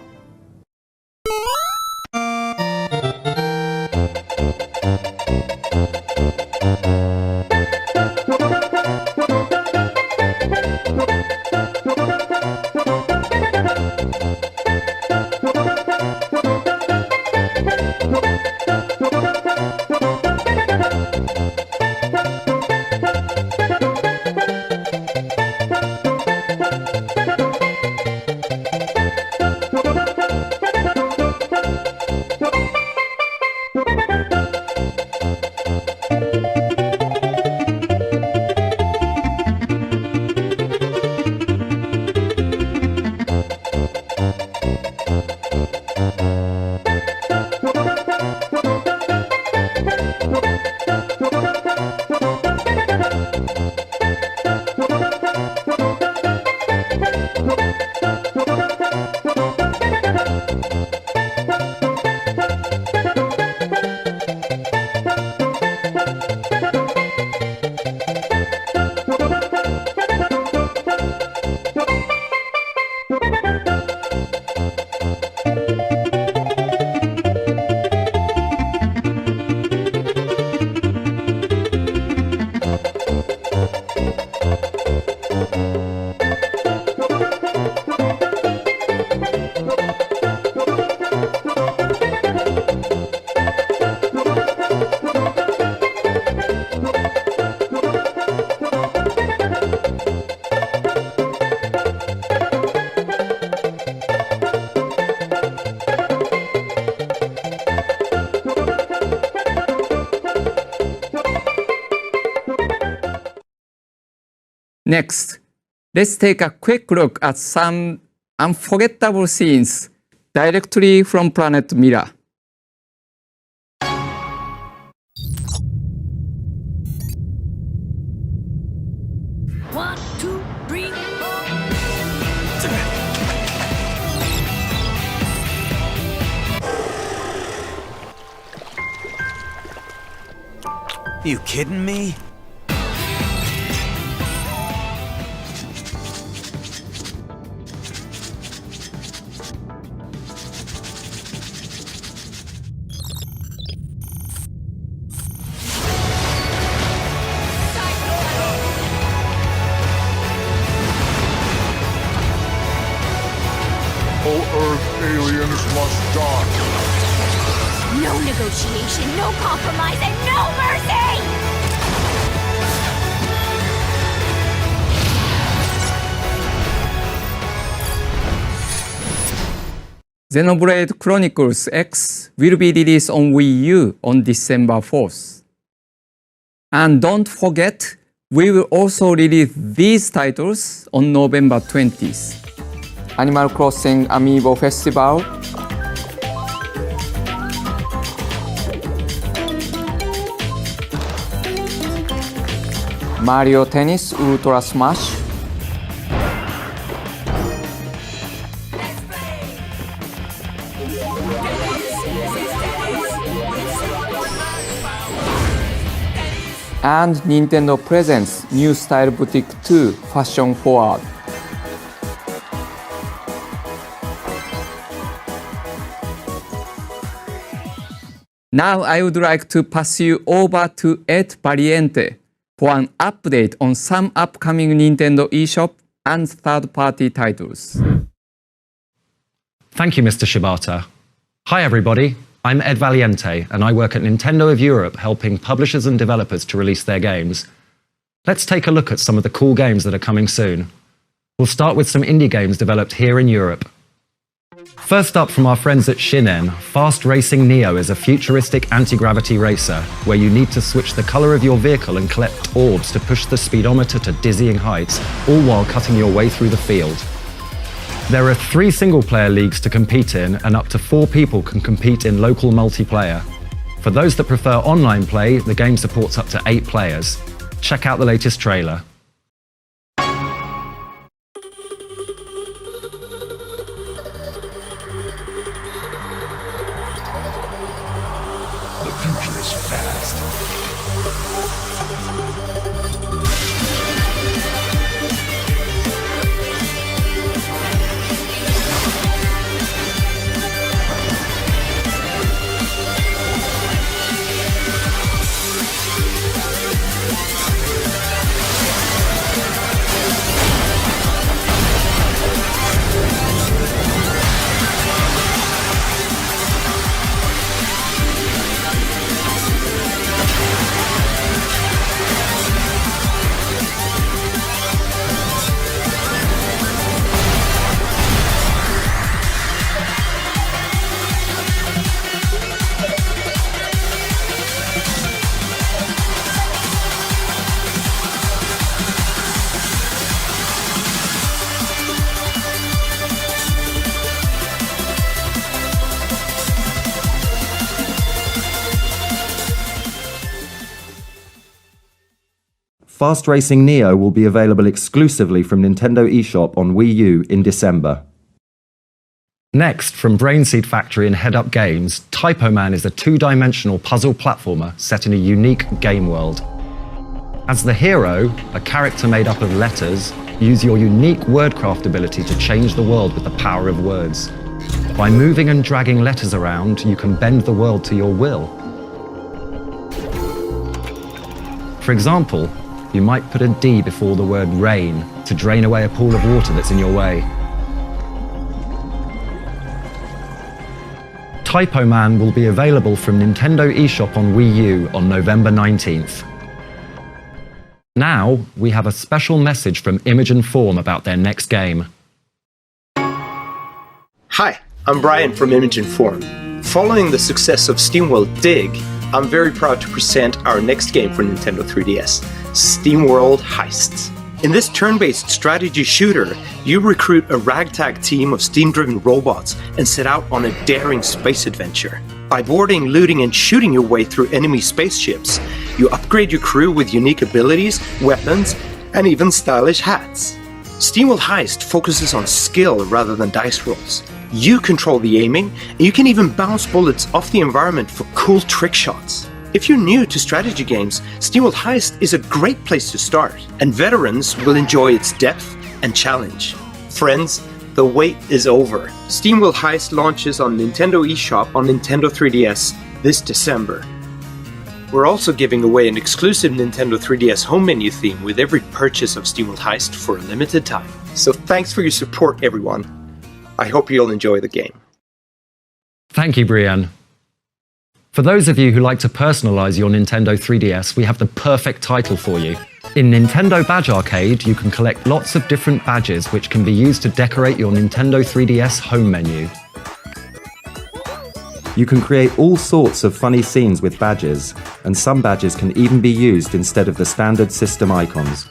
[SPEAKER 10] Next, let's take a quick look at some unforgettable scenes directly from Planet Mirror.
[SPEAKER 2] One, two, three, four.
[SPEAKER 6] You kidding me?
[SPEAKER 2] No negotiation, no compromise, and no mercy!
[SPEAKER 10] Xenoblade Chronicles X will be released on Wii U on December 4th. And don't forget, we will also release these titles on November 20th. Animal Crossing Amiibo Festival, Mario Tennis Ultra Smash, and Nintendo presents New Style Boutique 2 Fashion Forward. Now I would like to pass you over to Ed Valiente for an update on some upcoming Nintendo eShop and third-party titles.
[SPEAKER 9] Thank you, Mr. Shibata. Hi, everybody. I'm Ed Valiente, and I work at Nintendo of Europe helping publishers and developers to release their games. Let's take a look at some of the cool games that are coming soon. We'll start with some indie games developed here in Europe. First up from our friends at Shinen, Fast Racing Neo is a futuristic anti-gravity racer where you need to switch the color of your vehicle and collect orbs to push the speedometer to dizzying heights, all while cutting your way through the field. There are 3 single-player leagues to compete in, and up to 4 people can compete in local multiplayer. For those that prefer online play, the game supports up to 8 players. Check out the latest trailer. Fast Racing Neo will be available exclusively from Nintendo eShop on Wii U in December. Next, from Brainseed Factory and Head Up Games, Typo Man is a two-dimensional puzzle platformer set in a unique game world. As the hero, a character made up of letters, use your unique wordcraft ability to change the world with the power of words. By moving and dragging letters around, you can bend the world to your will. For example, you might put a D before the word rain to drain away a pool of water that's in your way. Typo Man will be available from Nintendo eShop on Wii U on November 19th. Now, we have a special message from Image and Form about their next game.
[SPEAKER 11] Hi, I'm Brian from Image and Form. Following the success of SteamWorld Dig, I'm very proud to present our next game for Nintendo 3DS, SteamWorld Heist. In this turn-based strategy shooter, you recruit a ragtag team of steam-driven robots and set out on a daring space adventure. By boarding, looting, and shooting your way through enemy spaceships, you upgrade your crew with unique abilities, weapons, and even stylish hats. SteamWorld Heist focuses on skill rather than dice rolls. You control the aiming, and you can even bounce bullets off the environment for cool trick shots. If you're new to strategy games, SteamWorld Heist is a great place to start, and veterans will enjoy its depth and challenge. Friends, the wait is over. SteamWorld Heist launches on Nintendo eShop on Nintendo 3DS this December. We're also giving away an exclusive Nintendo 3DS home menu theme with every purchase of SteamWorld Heist for a limited time. So thanks for your support, everyone. I hope you'll enjoy the game.
[SPEAKER 9] Thank you, Brian. For those of you who like to personalize your Nintendo 3DS, we have the perfect title for you. In Nintendo Badge Arcade, you can collect lots of different badges which can be used to decorate your Nintendo 3DS home menu. You can create all sorts of funny scenes with badges, and some badges can even be used instead of the standard system icons.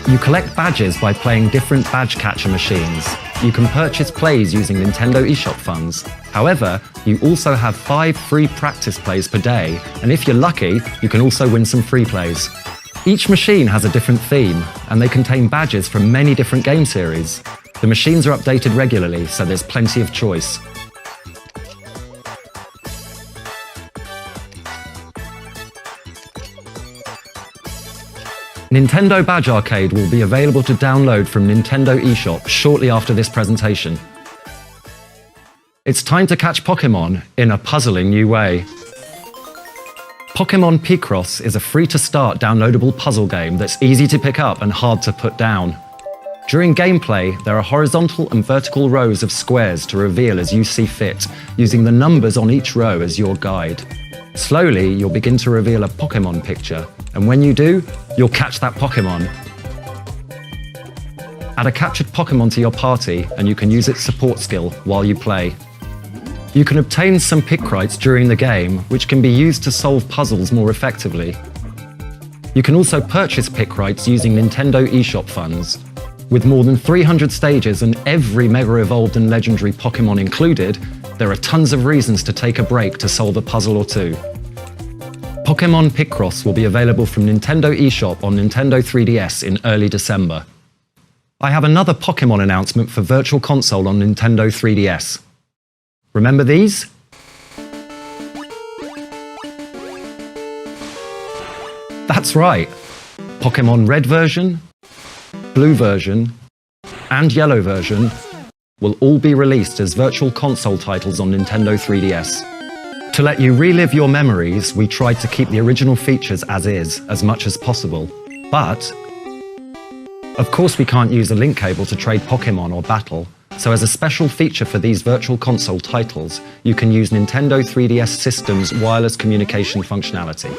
[SPEAKER 9] You collect badges by playing different badge catcher machines. You can purchase plays using Nintendo eShop funds. However, you also have 5 free practice plays per day, and if you're lucky, you can also win some free plays. Each machine has a different theme, and they contain badges from many different game series. The machines are updated regularly, so there's plenty of choice. Nintendo Badge Arcade will be available to download from Nintendo eShop shortly after this presentation. It's time to catch Pokémon in a puzzling new way. Pokémon Picross is a free-to-start downloadable puzzle game that's easy to pick up and hard to put down. During gameplay, there are horizontal and vertical rows of squares to reveal as you see fit, using the numbers on each row as your guide. Slowly, you'll begin to reveal a Pokémon picture, and when you do, you'll catch that Pokémon. Add a captured Pokémon to your party, and you can use its support skill while you play. You can obtain some Picross during the game, which can be used to solve puzzles more effectively. You can also purchase Picross using Nintendo eShop funds. With more than 300 stages and every Mega Evolved and Legendary Pokémon included, there are tons of reasons to take a break to solve a puzzle or two. Pokémon Picross will be available from Nintendo eShop on Nintendo 3DS in early December. I have another Pokémon announcement for Virtual Console on Nintendo 3DS. Remember these? That's right! Pokémon Red version, Blue version, and Yellow version will all be released as Virtual Console titles on Nintendo 3DS. To let you relive your memories, we tried to keep the original features as is, as much as possible. But, of course we can't use a link cable to trade Pokémon or battle, so as a special feature for these Virtual Console titles, you can use Nintendo 3DS System's wireless communication functionality.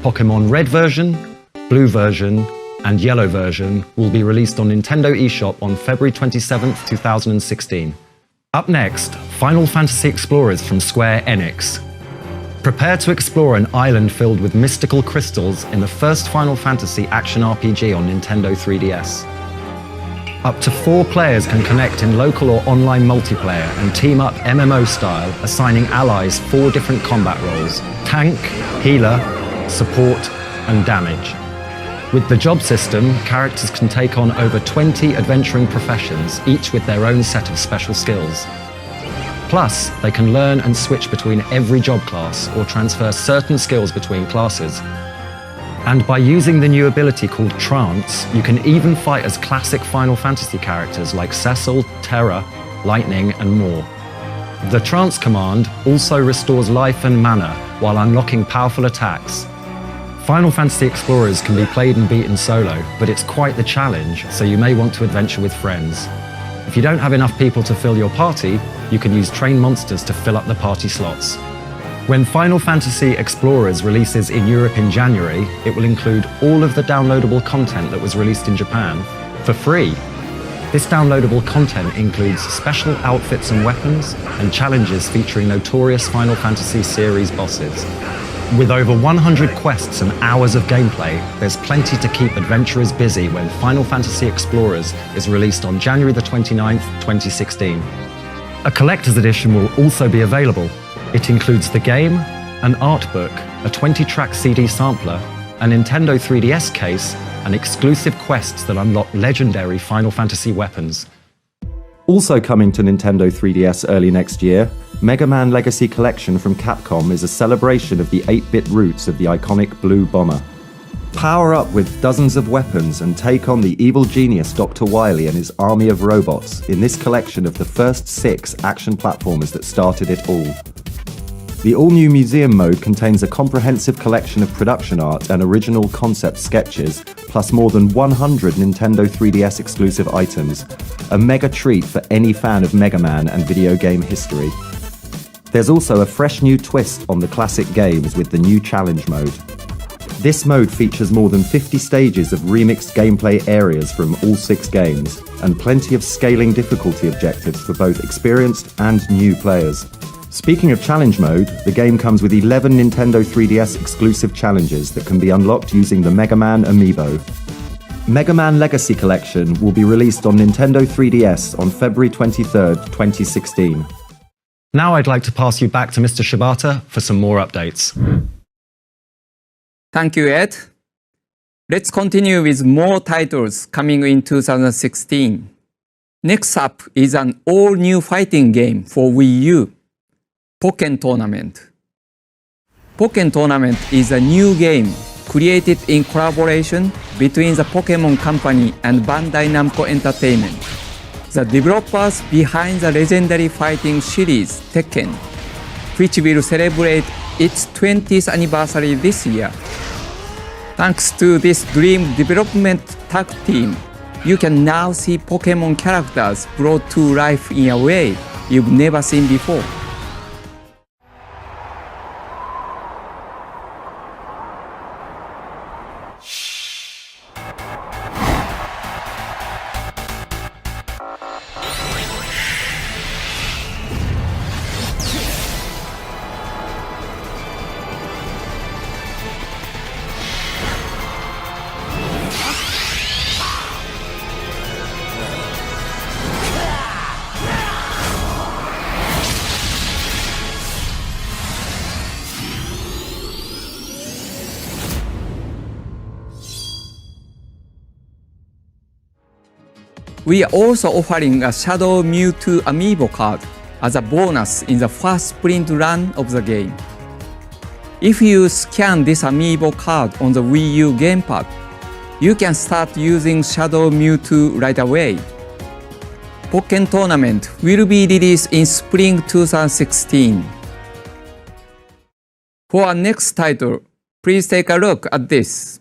[SPEAKER 9] Pokémon Red version, Blue version, and Yellow version will be released on Nintendo eShop on February 27, 2016. Up next, Final Fantasy Explorers from Square Enix. Prepare to explore an island filled with mystical crystals in the first Final Fantasy action RPG on Nintendo 3DS. Up to 4 players can connect in local or online multiplayer and team up MMO style, assigning allies 4 different combat roles: tank, healer, support, and damage. With the job system, characters can take on over 20 adventuring professions, each with their own set of special skills. Plus, they can learn and switch between every job class or transfer certain skills between classes. And by using the new ability called Trance, you can even fight as classic Final Fantasy characters like Cecil, Terra, Lightning, and more. The Trance command also restores life and mana while unlocking powerful attacks. Final Fantasy Explorers can be played and beaten solo, but it's quite the challenge, so you may want to adventure with friends. If you don't have enough people to fill your party, you can use train monsters to fill up the party slots. When Final Fantasy Explorers releases in Europe in January, it will include all of the downloadable content that was released in Japan for free. This downloadable content includes special outfits and weapons, and challenges featuring notorious Final Fantasy series bosses. With over 100 quests and hours of gameplay, there's plenty to keep adventurers busy when Final Fantasy Explorers is released on January the 29th, 2016. A collector's edition will also be available. It includes the game, an art book, a 20-track CD sampler, a Nintendo 3DS case, and exclusive quests that unlock legendary Final Fantasy weapons.
[SPEAKER 12] Also coming to Nintendo 3DS early next year, Mega Man Legacy Collection from Capcom is a celebration of the 8-bit roots of the iconic Blue Bomber. Power up with dozens of weapons and take on the evil genius Dr. Wily and his army of robots in this collection of the first 6 action platformers that started it all. The all-new museum mode contains a comprehensive collection of production art and original concept sketches, plus more than 100 Nintendo 3DS exclusive items, a mega treat for any fan of Mega Man and video game history. There's also a fresh new twist on the classic games with the new challenge mode. This mode features more than 50 stages of remixed gameplay areas from all 6 games, and plenty of scaling difficulty objectives for both experienced and new players. Speaking of challenge mode, the game comes with 11 Nintendo 3DS exclusive challenges that can be unlocked using the Mega Man amiibo. Mega Man Legacy Collection will be released on Nintendo 3DS on February 23rd, 2016.
[SPEAKER 9] Now I'd like to pass you back to Mr. Shibata for some more updates.
[SPEAKER 10] Thank you, Ed. Let's continue with more titles coming in 2016. Next up is an all-new fighting game for Wii U, POKKÉN Tournament. POKKÉN Tournament is a new game created in collaboration between the Pokémon Company and Bandai Namco Entertainment, the developers behind the legendary fighting series Tekken, which will celebrate its 20th anniversary this year. Thanks to this dream development tag team, you can now see Pokémon characters brought to life in a way you've never seen before. We are also offering a Shadow Mewtwo amiibo card as a bonus in the first sprint run of the game. If you scan this amiibo card on the Wii U gamepad, you can start using Shadow Mewtwo right away. POKKÉN Tournament will be released in spring 2016. For our next title, please take a look at this.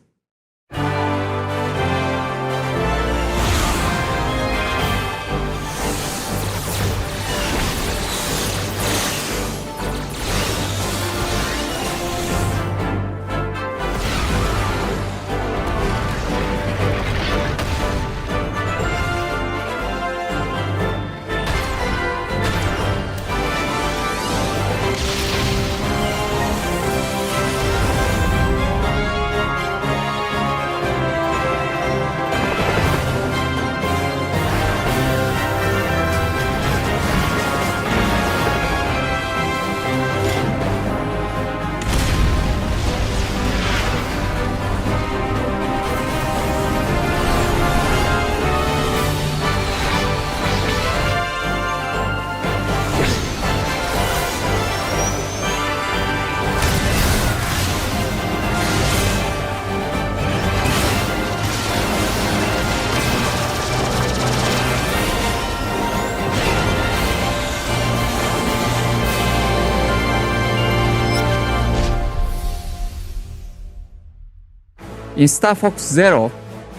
[SPEAKER 10] In Star Fox Zero,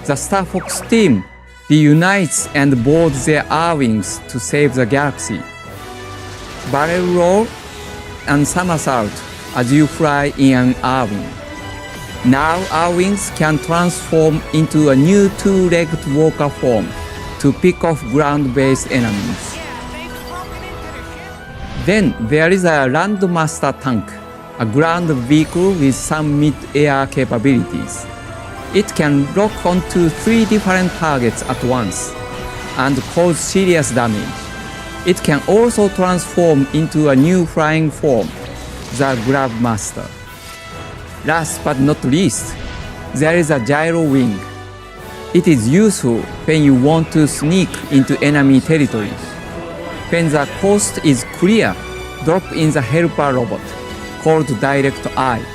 [SPEAKER 10] the Star Fox team reunites and boards their R-Wings to save the galaxy. Barrel roll and somersault as you fly in an R-Wing. Now R-Wings can transform into a new two-legged walker form to pick off ground-based enemies. Then there is a Landmaster tank, a ground vehicle with some mid-air capabilities. It can lock onto 3 different targets at once and cause serious damage. It can also transform into a new flying form, the Grabmaster. Last but not least, there is a gyro wing. It is useful when you want to sneak into enemy territories. When the coast is clear, drop in the helper robot, called Direct Eye,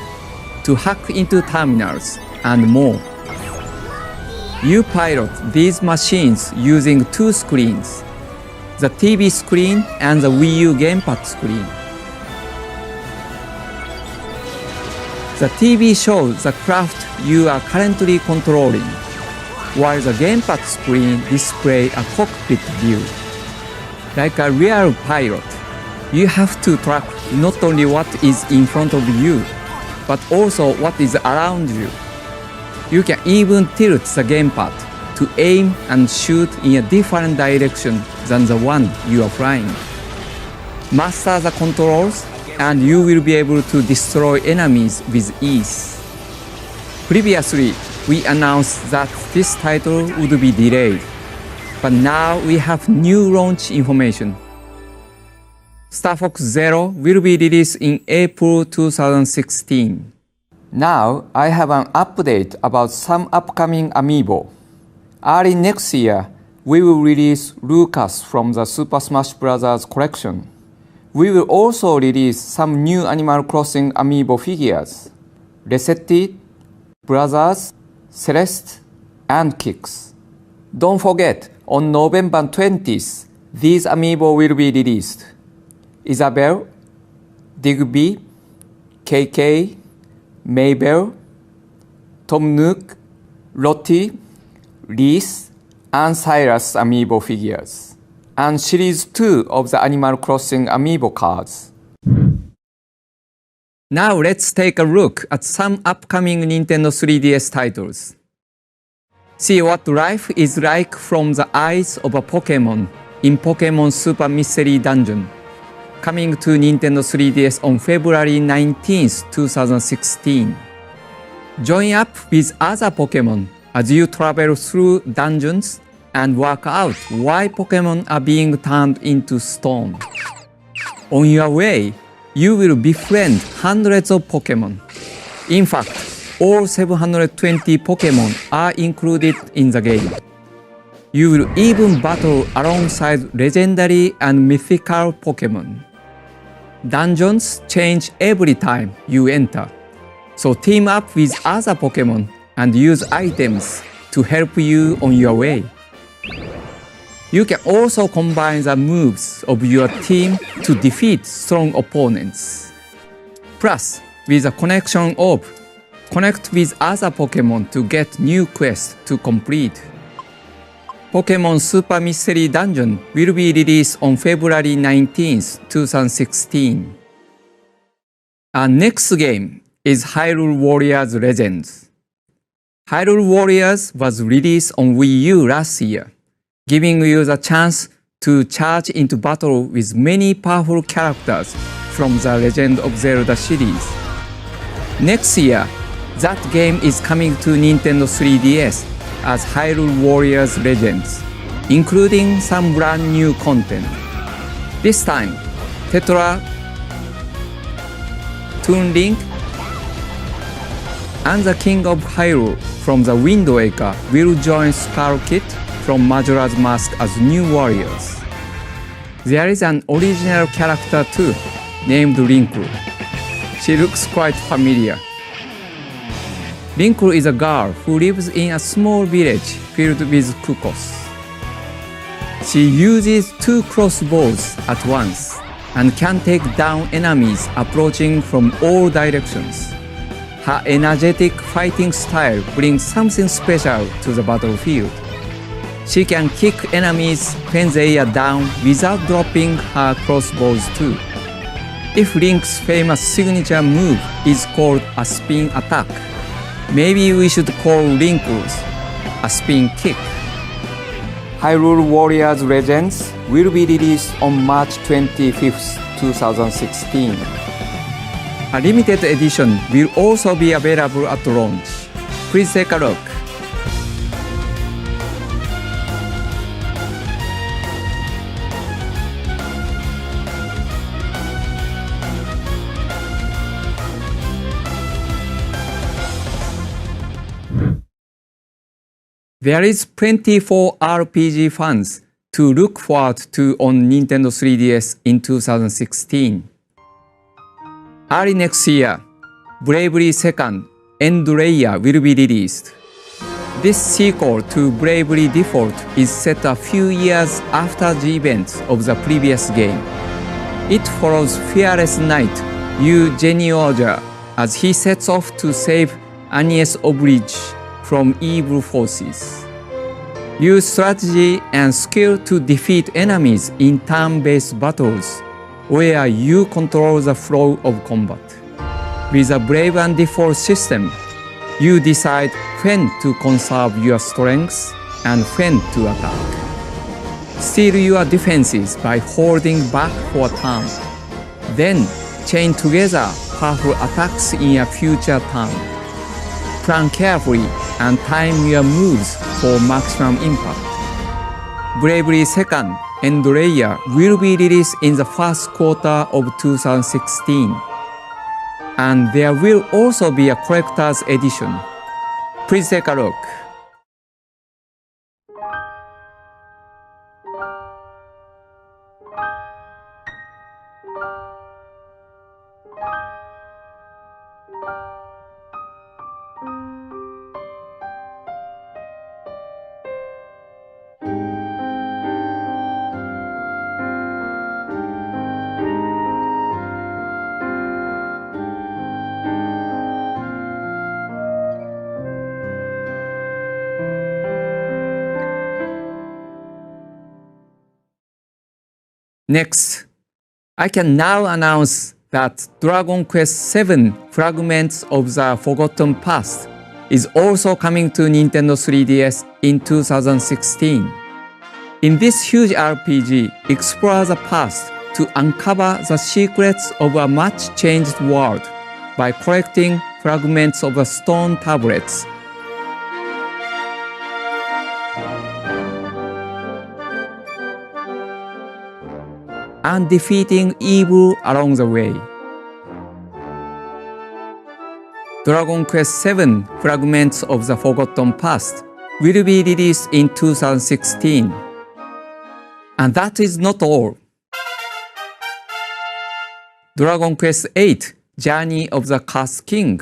[SPEAKER 10] to hack into terminals and more. You pilot these machines using 2 screens, the TV screen and the Wii U gamepad screen. The TV shows the craft you are currently controlling, while the gamepad screen displays a cockpit view. Like a real pilot, you have to track not only what is in front of you, but also what is around you. You can even tilt the gamepad to aim and shoot in a different direction than the one you are flying. Master the controls, and you will be able to destroy enemies with ease. Previously, we announced that this title would be delayed, but now we have new launch information. Star Fox Zero will be released in April 2016. Now, I have an update about some upcoming amiibo. Early next year, we will release Lucas from the Super Smash Bros. Collection. We will also release some new Animal Crossing amiibo figures: Resetti, Brothers, Celeste, and Kix. Don't forget, on November 20th, these amiibo will be released: Isabel, Digby, KK, Mabel, Tom Nook, Lottie, Reese, and Cyrus amiibo figures, and Series 2 of the Animal Crossing amiibo cards. Now let's take a look at some upcoming Nintendo 3DS titles. See what life is like from the eyes of a Pokémon in Pokémon Super Mystery Dungeon, coming to Nintendo 3DS on February 19th, 2016. Join up with other Pokémon as you travel through dungeons and work out why Pokémon are being turned into stone. On your way, you will befriend hundreds of Pokémon. In fact, all 720 Pokémon are included in the game. You will even battle alongside legendary and mythical Pokémon. Dungeons change every time you enter, so team up with other Pokémon and use items to help you on your way. You can also combine the moves of your team to defeat strong opponents. Plus, with the connection orb, connect with other Pokémon to get new quests to complete. Pokémon Super Mystery Dungeon will be released on February 19th, 2016. Our next game is Hyrule Warriors Legends. Hyrule Warriors was released on Wii U last year, giving you the chance to charge into battle with many powerful characters from the Legend of Zelda series. Next year, that game is coming to Nintendo 3DS as Hyrule Warriors Legends, including some brand new content. This time, Tetra, Toon Link, and the King of Hyrule from the Wind Waker will join Skull Kid from Majora's Mask as new warriors. There is an original character too, named Rinkle. She looks quite familiar. Rinkle is a girl who lives in a small village filled with cuckoos. She uses 2 crossbows at once and can take down enemies approaching from all directions. Her energetic fighting style brings something special to the battlefield. She can kick enemies when they are down without dropping her crossbows too. If Link's famous signature move is called a spin attack, maybe we should call Link's a spin kick. Hyrule Warriors Legends will be released on March 25th, 2016. A limited edition will also be available at launch. Please take a look. There is plenty for RPG fans to look forward to on Nintendo 3DS in 2016. Early next year, Bravely 2nd and Ⅳ will be released. This sequel to Bravely Default is set a few years after the events of the previous game. It follows fearless knight Yu Genioja as he sets off to save Agnès Oblige from evil forces. Use strategy and skill to defeat enemies in turn-based battles, where you control the flow of combat. With a Brave and Default system, you decide when to conserve your strengths and when to attack. Steal your defenses by holding back for a turn. Then chain together powerful attacks in a future turn. Plan carefully and time your moves for maximum impact. Bravely 2nd and Ⅳ will be released in the first quarter of 2016. And there will also be a collector's edition. Please take a look. Next, I can now announce that Dragon Quest VII Fragments of the Forgotten Past is also coming to Nintendo 3DS in 2016. In this huge RPG, explore the past to uncover the secrets of a much changed world by collecting fragments of stone tablets. And defeating evil along the way. Dragon Quest VII Fragments of the Forgotten Past will be released in 2016. And that is not all. Dragon Quest VIII Journey of the Cursed King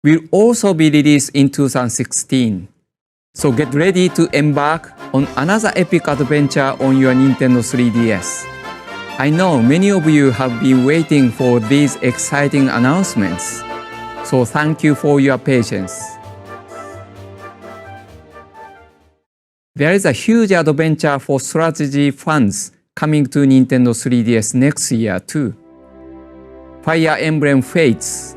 [SPEAKER 10] will also be released in 2016. So get ready to embark on another epic adventure on your Nintendo 3DS. I know many of you have been waiting for these exciting announcements, so thank you for your patience. There is a huge adventure for strategy fans coming to Nintendo 3DS next year too. Fire Emblem Fates.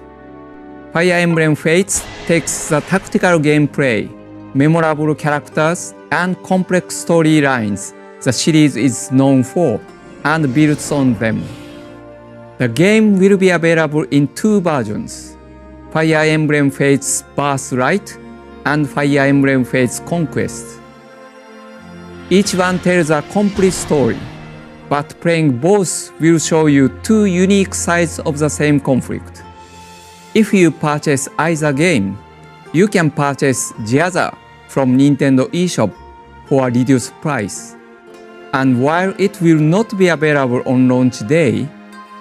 [SPEAKER 10] Fire Emblem Fates takes the tactical gameplay, memorable characters, and complex storylines the series is known for and builds on them. The game will be available in two versions, Fire Emblem Fates Birthright and Fire Emblem Fates Conquest. Each one tells a complete story, but playing both will show you two unique sides of the same conflict. If you purchase either game, you can purchase the other from Nintendo eShop for a reduced price. And while it will not be available on launch day,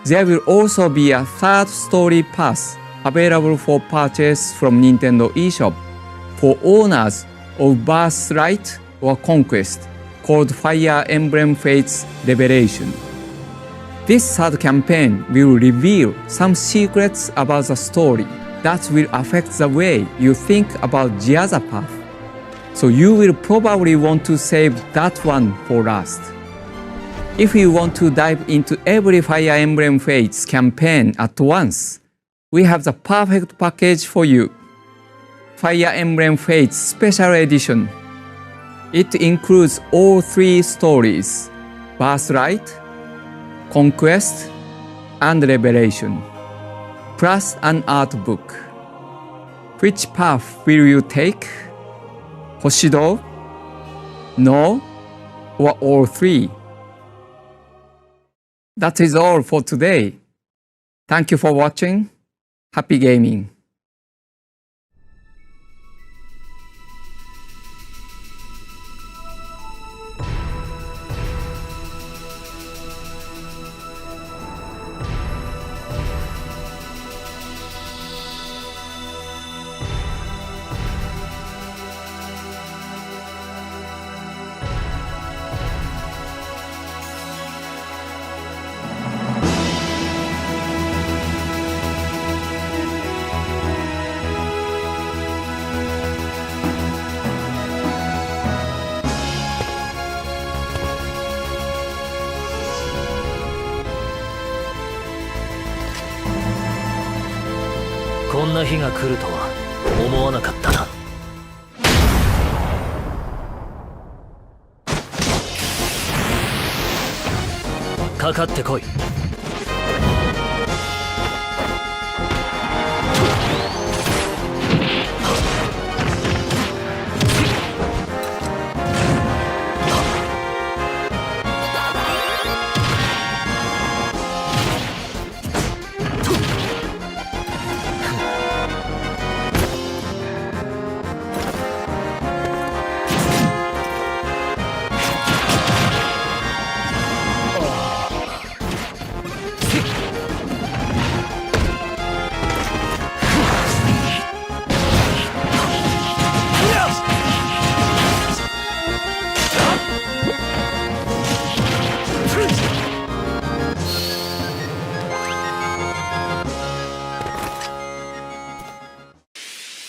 [SPEAKER 10] there will also be a third story pass available for purchase from Nintendo eShop for owners of Birthright or Conquest, called Fire Emblem Fates Revelation. This third campaign will reveal some secrets about the story that will affect the way you think about the other path. So you will probably want to save that one for last. If you want to dive into every Fire Emblem Fates campaign at once, we have the perfect package for you. Fire Emblem Fates Special Edition. It includes all 3 stories: Birthright, Conquest, and Revelation, plus an art book. Which path will you take? Hoshido? No? Or all 3? That is all for today. Thank you for watching. Happy gaming.
[SPEAKER 6] こんな日が来るとは思わなかったな。かかってこい。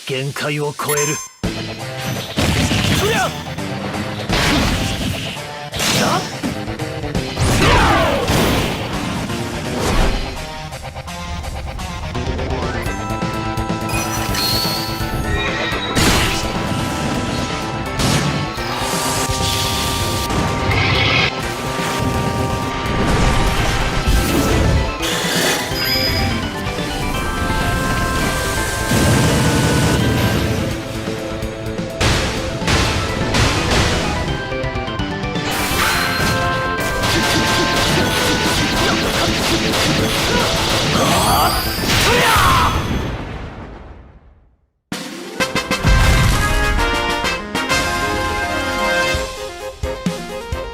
[SPEAKER 6] 限界を超える。そりゃ！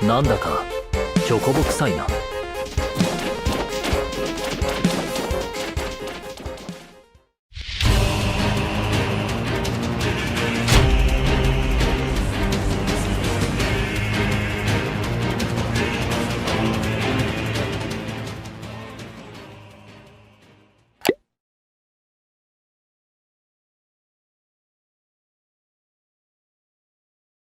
[SPEAKER 6] なんだかチョコボ臭いな。